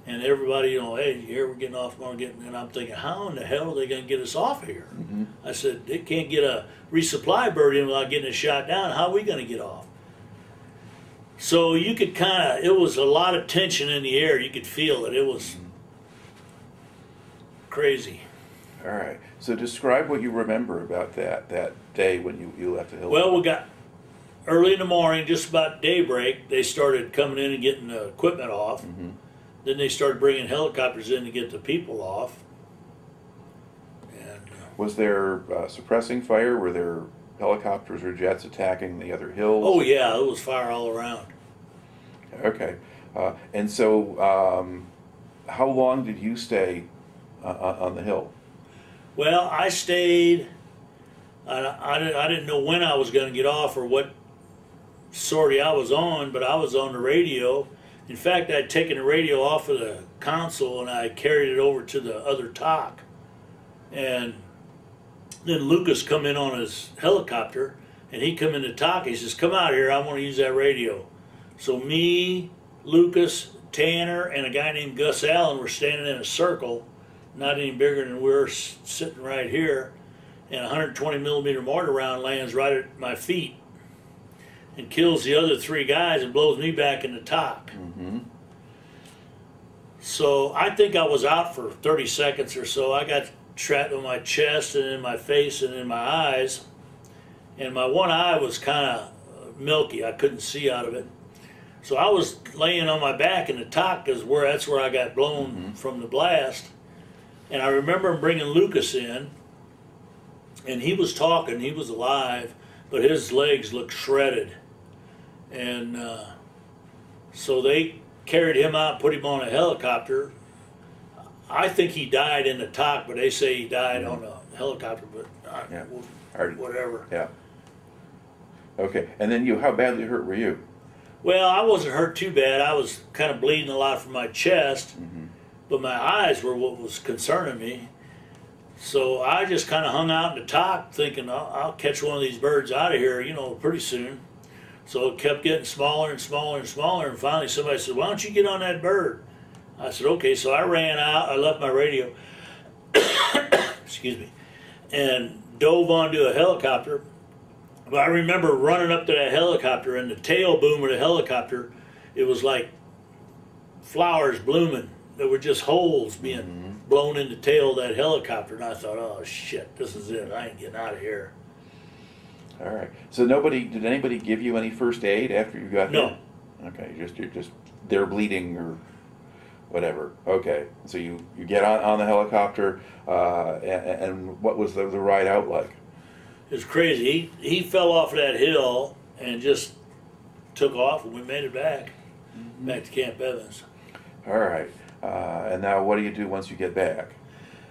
and everybody, "Hey, here we're getting off, and I'm thinking, how in the hell are they going to get us off here? I said, they can't get a resupply bird in without getting it shot down. How are we going to get off? So you could kind of, it was a lot of tension in the air. You could feel it. It was crazy. All right. So describe what you remember about that day when you left the hill. Well, we got early in the morning, just about daybreak, they started coming in and getting the equipment off. Then they started bringing helicopters in to get the people off. And was there suppressing fire? Were there helicopters or jets attacking the other hills? oh yeah, it was fire all around. Okay. And so how long did you stay on the hill? Well, I stayed. I didn't know when I was going to get off or what sortie I was on, but I was on the radio. In fact, I'd taken the radio off of the console and I carried it over to the other TOC. And then Lucas come in on his helicopter, and he come in the TOC. He says, "Come out here, I want to use that radio." So me, Lucas, Tanner, and a guy named Gus Allen were standing in a circle, not any bigger than we're sitting right here, and a 120 millimeter mortar round lands right at my feet and kills the other 3 guys and blows me back in the TOC. So I think I was out for 30 seconds or so. I got trapped on my chest and in my face and in my eyes, and my one eye was kind of milky. I couldn't see out of it. So I was laying on my back in the TOC because that's where I got blown from the blast. And I remember bringing Lucas in, and he was talking. He was alive, but his legs looked shredded. And so they carried him out, put him on a helicopter. I think he died in the TOC, but they say he died on a helicopter, but Yeah. whatever. Yeah. Okay, and then how badly hurt were you? Well, I wasn't hurt too bad. I was kind of bleeding a lot from my chest, but my eyes were what was concerning me. So I just kind of hung out in the TOC thinking, I'll catch one of these birds out of here, you know, pretty soon. So it kept getting smaller and smaller and smaller, and finally somebody said, why don't you get on that bird? I said, okay. So I ran out, I left my radio, excuse me, and dove onto a helicopter. But I remember running up to that helicopter, and the tail boom of the helicopter, it was like flowers blooming. There were just holes being blown in the tail of that helicopter, and I thought, oh shit, this is it. I ain't getting out of here. All right. So did anybody give you any first aid after you got No. there? Okay, you're just they're bleeding or whatever. Okay, so you get on the helicopter, and what was the ride out like? It was crazy. He fell off of that hill and just took off, and we made it back to Camp Evans. All right. And now what do you do once you get back?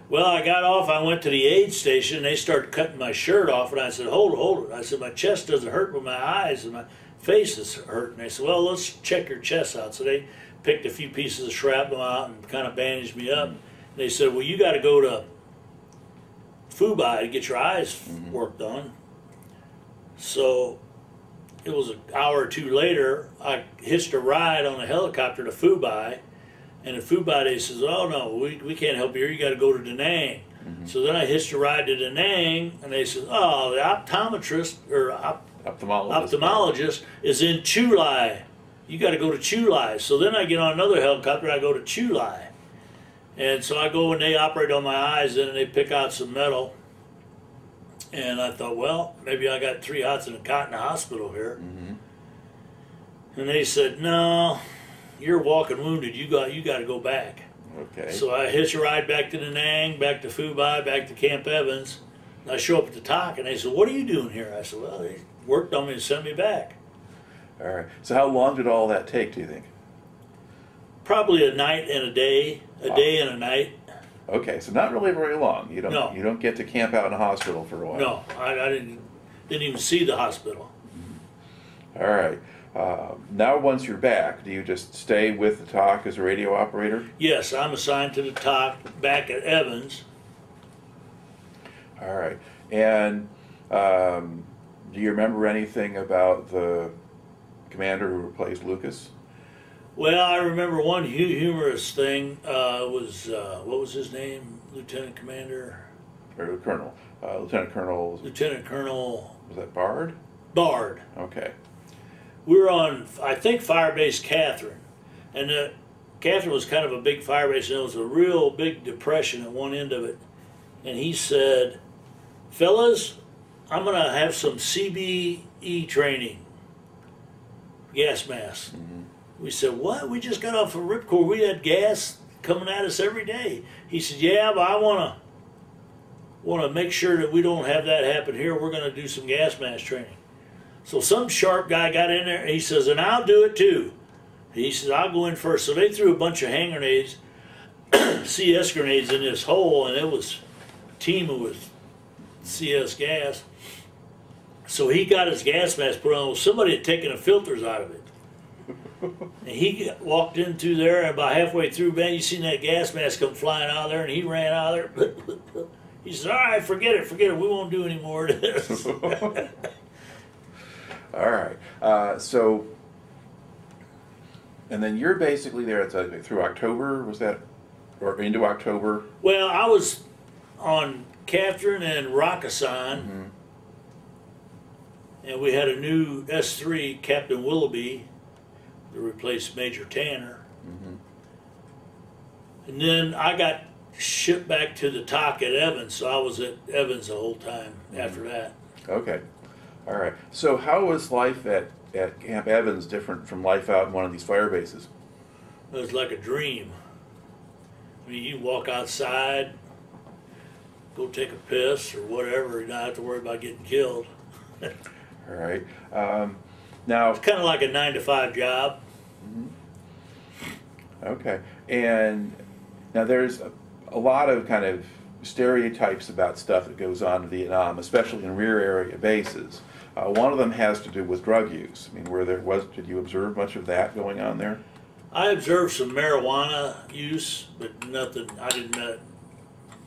Well, I got off, I went to the aid station, and they started cutting my shirt off, and I said, hold it. I said, my chest doesn't hurt, but my eyes and my face is hurting. They said, well, let's check your chest out. So they picked a few pieces of shrapnel out and kind of bandaged me up. And they said, well, you got to go to Fubai to get your eyes worked on. So it was an hour or two later, I hitched a ride on a helicopter to Fubai. And in Fubai, they says, oh, no, we can't help you here. You got to go to Da Nang. So then I hitched a ride to Da Nang, and they said, oh, the optometrist, or ophthalmologist is in Chu Lai. You got to go to Chu Lai. So then I get on another helicopter, I go to Chu Lai. And so I go and they operate on my eyes, and they pick out some metal. And I thought, well, maybe I got 3 hots and a cot in the hospital here. And they said, no, you're walking wounded. You got to go back. Okay. So I hitch a ride back to Da Nang, back to Fubai, back to Camp Evans. And I show up at the TOC, and they said, what are you doing here? I said, well, they worked on me and sent me back. All right. So how long did all that take, do you think? Probably a night and a day, day and a night. Okay, so not really very long. You don't get to camp out in a hospital for a while. No, I didn't even see the hospital. All right. Now once you're back, do you just stay with the TOC as a radio operator? Yes, I'm assigned to the TOC back at Evans. All right. And do you remember anything about the commander who replaced Lucas? Well, I remember one humorous thing was, what was his name? Lieutenant Commander? Or Colonel. Lieutenant Colonel. Lieutenant Colonel. Was that Bard? Bard. Okay. We were on, I think, Firebase Catherine. And Catherine was kind of a big firebase, and there was a real big depression at one end of it. And he said, fellas, I'm going to have some CBE training. Gas mask. We said, what? We just got off a ripcord. We had gas coming at us every day. He said, yeah, but I want to make sure that we don't have that happen here. We're going to do some gas mask training. So some sharp guy got in there, and he says, and I'll do it too. He says, I'll go in first. So they threw a bunch of hand grenades, CS grenades in this hole, and it was teeming with CS gas. So he got his gas mask put on. Somebody had taken the filters out of it. And he walked in through there, and about halfway through, man, you seen that gas mask come flying out of there, and he ran out of there. He said, all right, forget it, we won't do any more of this. All right. So, and then you're basically there through October, was that, or into October? Well, I was on Catherine and Rakkasan, and we had a new S3, Captain Willoughby, to replace Major Tanner. And then I got shipped back to the TOC at Evans, so I was at Evans the whole time after that. Okay. All right. So how was life at Camp Evans different from life out in one of these fire bases? It was like a dream. I mean, you walk outside, go take a piss or whatever, you don't have to worry about getting killed. All right. Now, It's kind of like a 9 to 5 job. okay. And now there's a lot of kind of stereotypes about stuff that goes on in Vietnam, especially in rear area bases. One of them has to do with drug use. I mean, did you observe much of that going on there? I observed some marijuana use, but nothing. I did not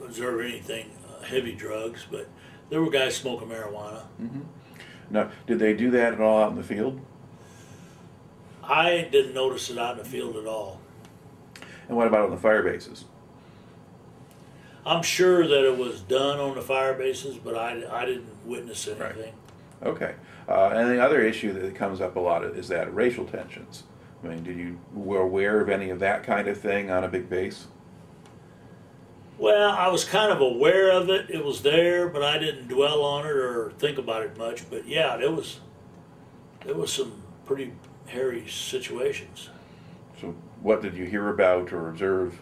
observe anything heavy drugs, but there were guys smoking marijuana. Now, did they do that at all out in the field? I didn't notice it out in the field at all. And what about on the fire bases? I'm sure that it was done on the fire bases, but I didn't witness anything. Right. Okay. And the other issue that comes up a lot is that racial tensions. I mean, were aware of any of that kind of thing on a big base? Well, I was kind of aware of it. It was there, but I didn't dwell on it or think about it much. But yeah, there was some pretty hairy situations. So what did you hear about or observe?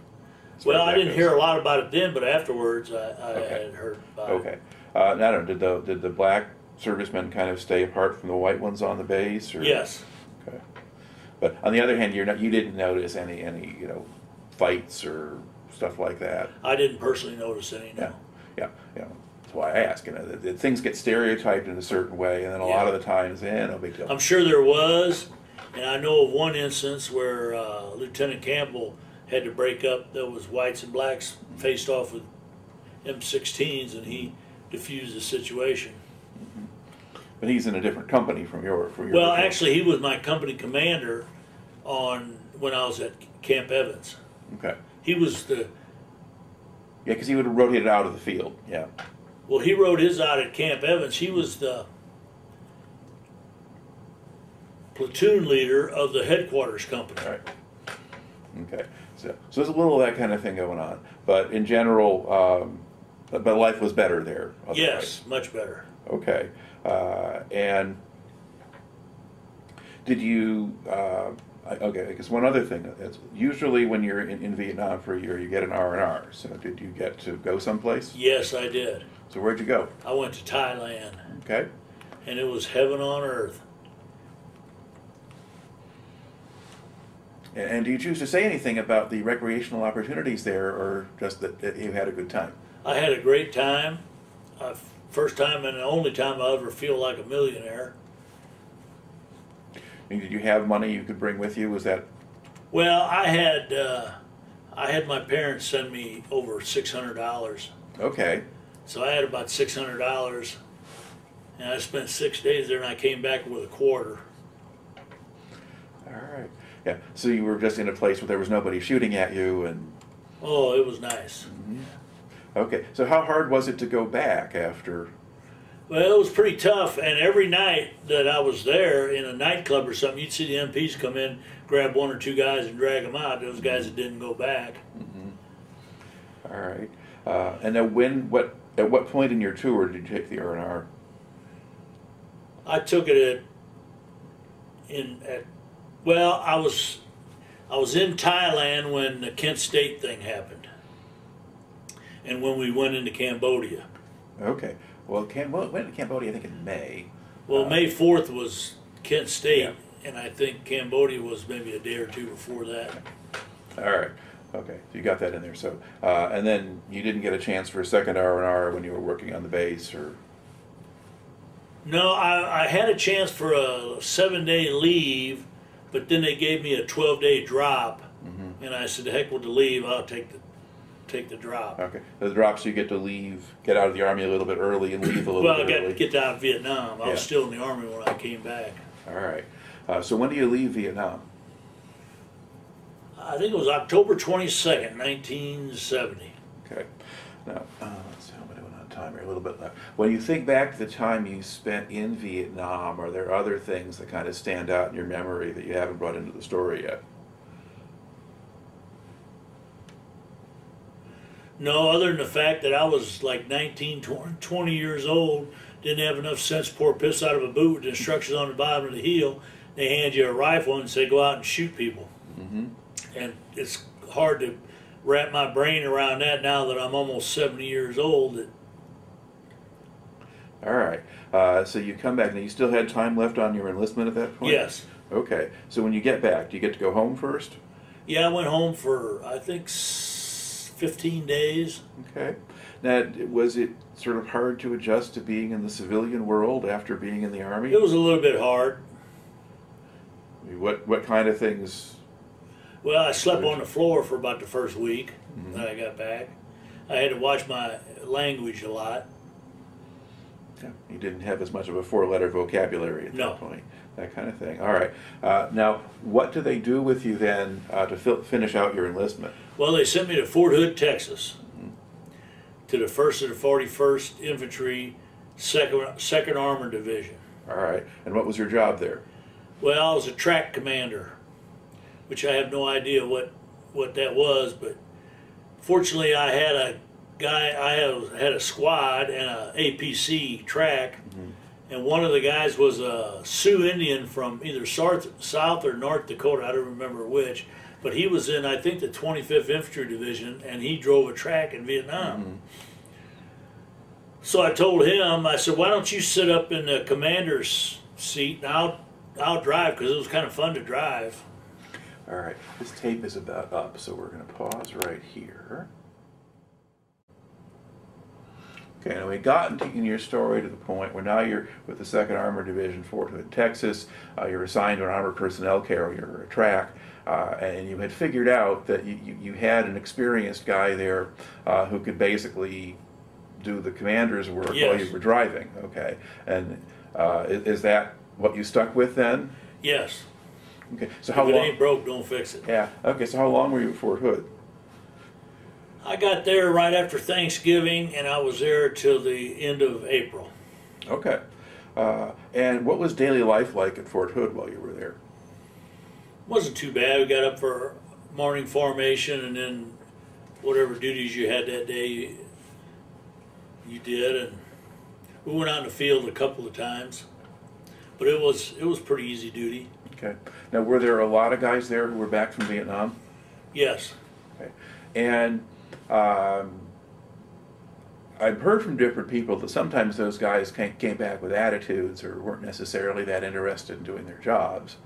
Well, I didn't hear a lot about it then, but afterwards I had heard about it. Okay. I don't know, did the black servicemen kind of stay apart from the white ones on the base? Or? Yes. Okay. But on the other hand, you didn't notice any fights or stuff like that. I didn't personally notice any. No. Yeah. That's why I ask. That things get stereotyped in a certain way, and then a lot of the times, no big deal. I'm sure there was, and I know of one instance where Lieutenant Campbell had to break up. There was whites and blacks faced off with M16s, and he diffused the situation. But he's in a different company from your. Well, actually, he was my company commander when I was at Camp Evans. Okay. He was the. Yeah, because he would have rotated out of the field. Yeah. Well, he rode his out at Camp Evans. He was the platoon leader of the headquarters company. Right. Okay. So there's a little of that kind of thing going on, but in general, but life was better there. Yes, much better. Okay. And did you? Okay. Because one other thing is usually when you're in Vietnam for a year, you get an R&R. So did you get to go someplace? Yes, I did. So where'd you go? I went to Thailand. Okay. And it was heaven on earth. And do you choose to say anything about the recreational opportunities there, or just that you had a good time? I had a great time. First time and the only time I'll ever feel like a millionaire. And did you have money you could bring with you? Was that? Well, I had my parents send me over $600. Okay. So I had about $600, and I spent 6 days there, and I came back with a quarter. All right. Yeah. So you were just in a place where there was nobody shooting at you, and. Oh, it was nice. Mm-hmm. Okay. So how hard was it to go back after? Well, it was pretty tough, and every night that I was there in a nightclub or something, you'd see the MPs come in, grab one or two guys, and drag them out. Those guys that didn't go back. Mm-hmm. All right. And then at what point in your tour did you take the R&R? I took it well, I was in Thailand when the Kent State thing happened, and when we went into Cambodia. Okay. Well, went to Cambodia, I think, in May. Well, May 4th was Kent State, Yeah. and I think Cambodia was maybe a day or two before that. All right. Okay. So you got that in there. So, and then you didn't get a chance for a second R&R when you were working on the base, or? No, I had a chance for a 7-day leave, but then they gave me a 12-day drop, and I said, "The heck with the leave, I'll take the drop." Okay. The drop, so you get to leave, get out of the Army a little bit early and leave a little Well, bit I got early. to get out of Vietnam. I was Yeah. still in the Army when I came back. All right. So when do you leave Vietnam? I think it was October 22nd, 1970. Okay. Now, let's see how am I doing on time here, a little bit left. When you think back to the time you spent in Vietnam, are there other things that kind of stand out in your memory that you haven't brought into the story yet? No, other than the fact that I was like 19, 20 years old, didn't have enough sense to pour piss out of a boot with instructions on the bottom of the heel. They hand you a rifle and say, "Go out and shoot people." Mm-hmm. And it's hard to wrap my brain around that now that I'm almost 70 years old. All right. So you come back. Now, you still had time left on your enlistment at that point? Yes. Okay. So when you get back, do you get to go home first? Yeah, I went home for, I think, 15 days. Okay. Now, was it sort of hard to adjust to being in the civilian world after being in the Army? It was a little bit hard. What kind of things? Well, I slept on the floor for about the first week that I got back. I had to watch my language a lot. Yeah, you didn't have as much of a four-letter vocabulary at that point. That kind of thing. All right. Now, what do they do with you then to finish out your enlistment? Well, they sent me to Fort Hood, Texas, to the 1st of the 41st Infantry, 2nd Armored Division. All right. And what was your job there? Well, I was a track commander, which I have no idea what that was, but fortunately I had a guy, I had a squad and a APC track, and one of the guys was a Sioux Indian from either South or North Dakota, I don't remember which, but he was in, I think, the 25th Infantry Division, and he drove a track in Vietnam. So I told him, I said, why don't you sit up in the commander's seat, and I'll drive, because it was kind of fun to drive. All right, this tape is about up, so we're going to pause right here. Okay, now we've gotten in your story to the point where now you're with the 2nd Armored Division, Fort Hood, Texas. You're assigned to an armored personnel carrier, or a track, and you had figured out that you had an experienced guy there who could basically do the commander's work while you were driving. Okay, and is that what you stuck with then? Yes. Okay, so how long? If it ain't broke, don't fix it. Yeah. Okay, so how long were you at Fort Hood? I got there right after Thanksgiving, and I was there till the end of April. Okay. And what was daily life like at Fort Hood while you were there? Wasn't too bad. We got up for morning formation, and then whatever duties you had that day, you did. And we went out in the field a couple of times, but it was pretty easy duty. Okay. Now, were there a lot of guys there who were back from Vietnam? Yes. Okay. And I've heard from different people that sometimes those guys came back with attitudes or weren't necessarily that interested in doing their jobs.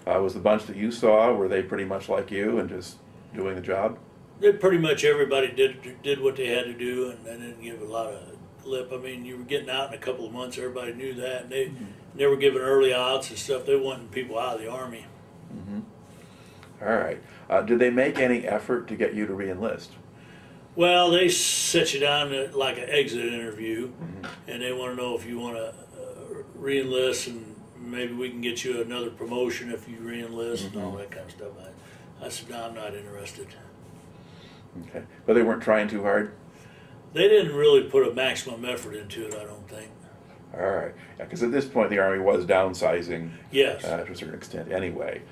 Was the bunch that you saw, were they pretty much like you and just doing the job? Pretty much everybody did what they had to do, and they didn't give a lot of lip. I mean, you were getting out in a couple of months, everybody knew that, and they were giving early outs and stuff. They wanted people out of the Army. All right. Did they make any effort to get you to re-enlist? Well, they set you down at like an exit interview, and they want to know if you want to re-enlist, and maybe we can get you another promotion if you re-enlist and all that kind of stuff. I said, no, I'm not interested. Okay. But they weren't trying too hard? They didn't really put a maximum effort into it, I don't think. All right. Yeah, because at this point the Army was downsizing to a certain extent anyway.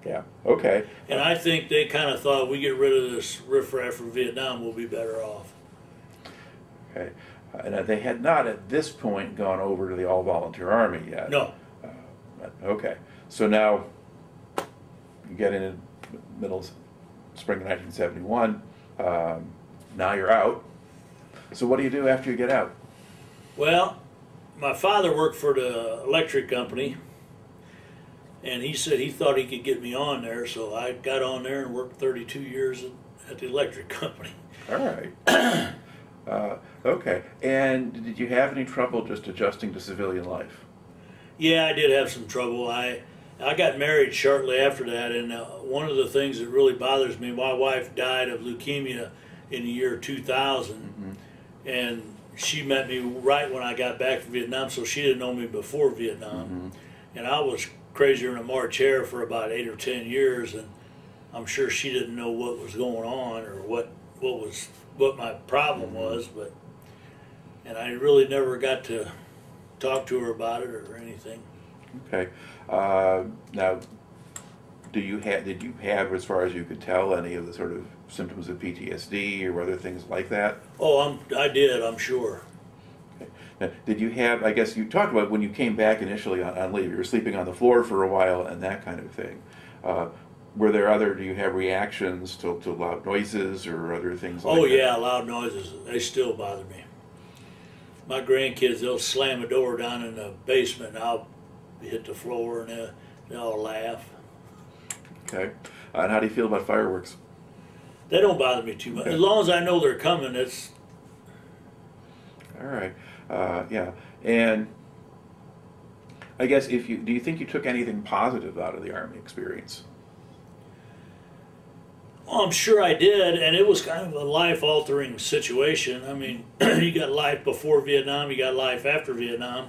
Yeah, okay. And I think they kind of thought, we get rid of this riffraff from Vietnam, we'll be better off. Okay. And they had not at this point gone over to the all-volunteer Army yet. No. Okay. So now you get in the spring of 1971. Now you're out. So what do you do after you get out? Well, my father worked for the electric company, and he said he thought he could get me on there, so I got on there and worked 32 years at the electric company. All right. Okay. And did you have any trouble just adjusting to civilian life? Yeah, I did have some trouble. I got married shortly after that, and one of the things that really bothers me, my wife died of leukemia in the year 2000, and she met me right when I got back from Vietnam, so she didn't know me before Vietnam. And I was crazier than a March hare for about 8 or 10 years, and I'm sure she didn't know what was going on or what my problem was, and I really never got to talk to her about it or anything. Okay. Now, did you have, as far as you could tell, any of the sort of symptoms of PTSD or other things like that? Oh, I did, I'm sure. Okay. Now, did you have, I guess you talked about when you came back initially on leave, you were sleeping on the floor for a while and that kind of thing. Do you have reactions to loud noises or other things like that? Oh yeah, loud noises, they still bother me. My grandkids, they'll slam a door down in the basement and I'll hit the floor and they'll all laugh. Okay. And how do you feel about fireworks? They don't bother me too much. Okay. As long as I know they're coming, it's... All right. Yeah. And I guess do you think you took anything positive out of the Army experience? Well, I'm sure I did, and it was kind of a life-altering situation. I mean, you got life before Vietnam, you got life after Vietnam.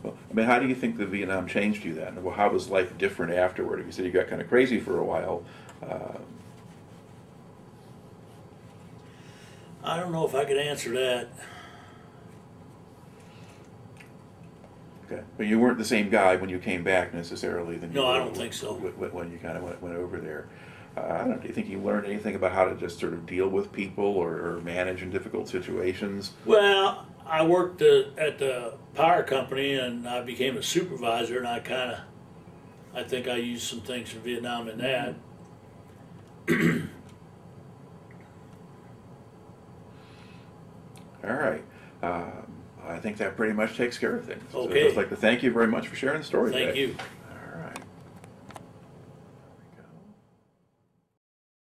Well, I mean, how do you think the Vietnam changed you then? Well, how was life different afterward? You said you got kind of crazy for a while. I don't know if I could answer that. Okay, but you weren't the same guy when you came back necessarily. Than No, you I were don't think so. When you kind of went over there. I don't know. Do you think you learned anything about how to just sort of deal with people or manage in difficult situations? Well, I worked at the power company and I became a supervisor, and I think I used some things from Vietnam in that. All right. I think that pretty much takes care of things. Okay. So I'd like to thank you very much for sharing the story Thank today. you.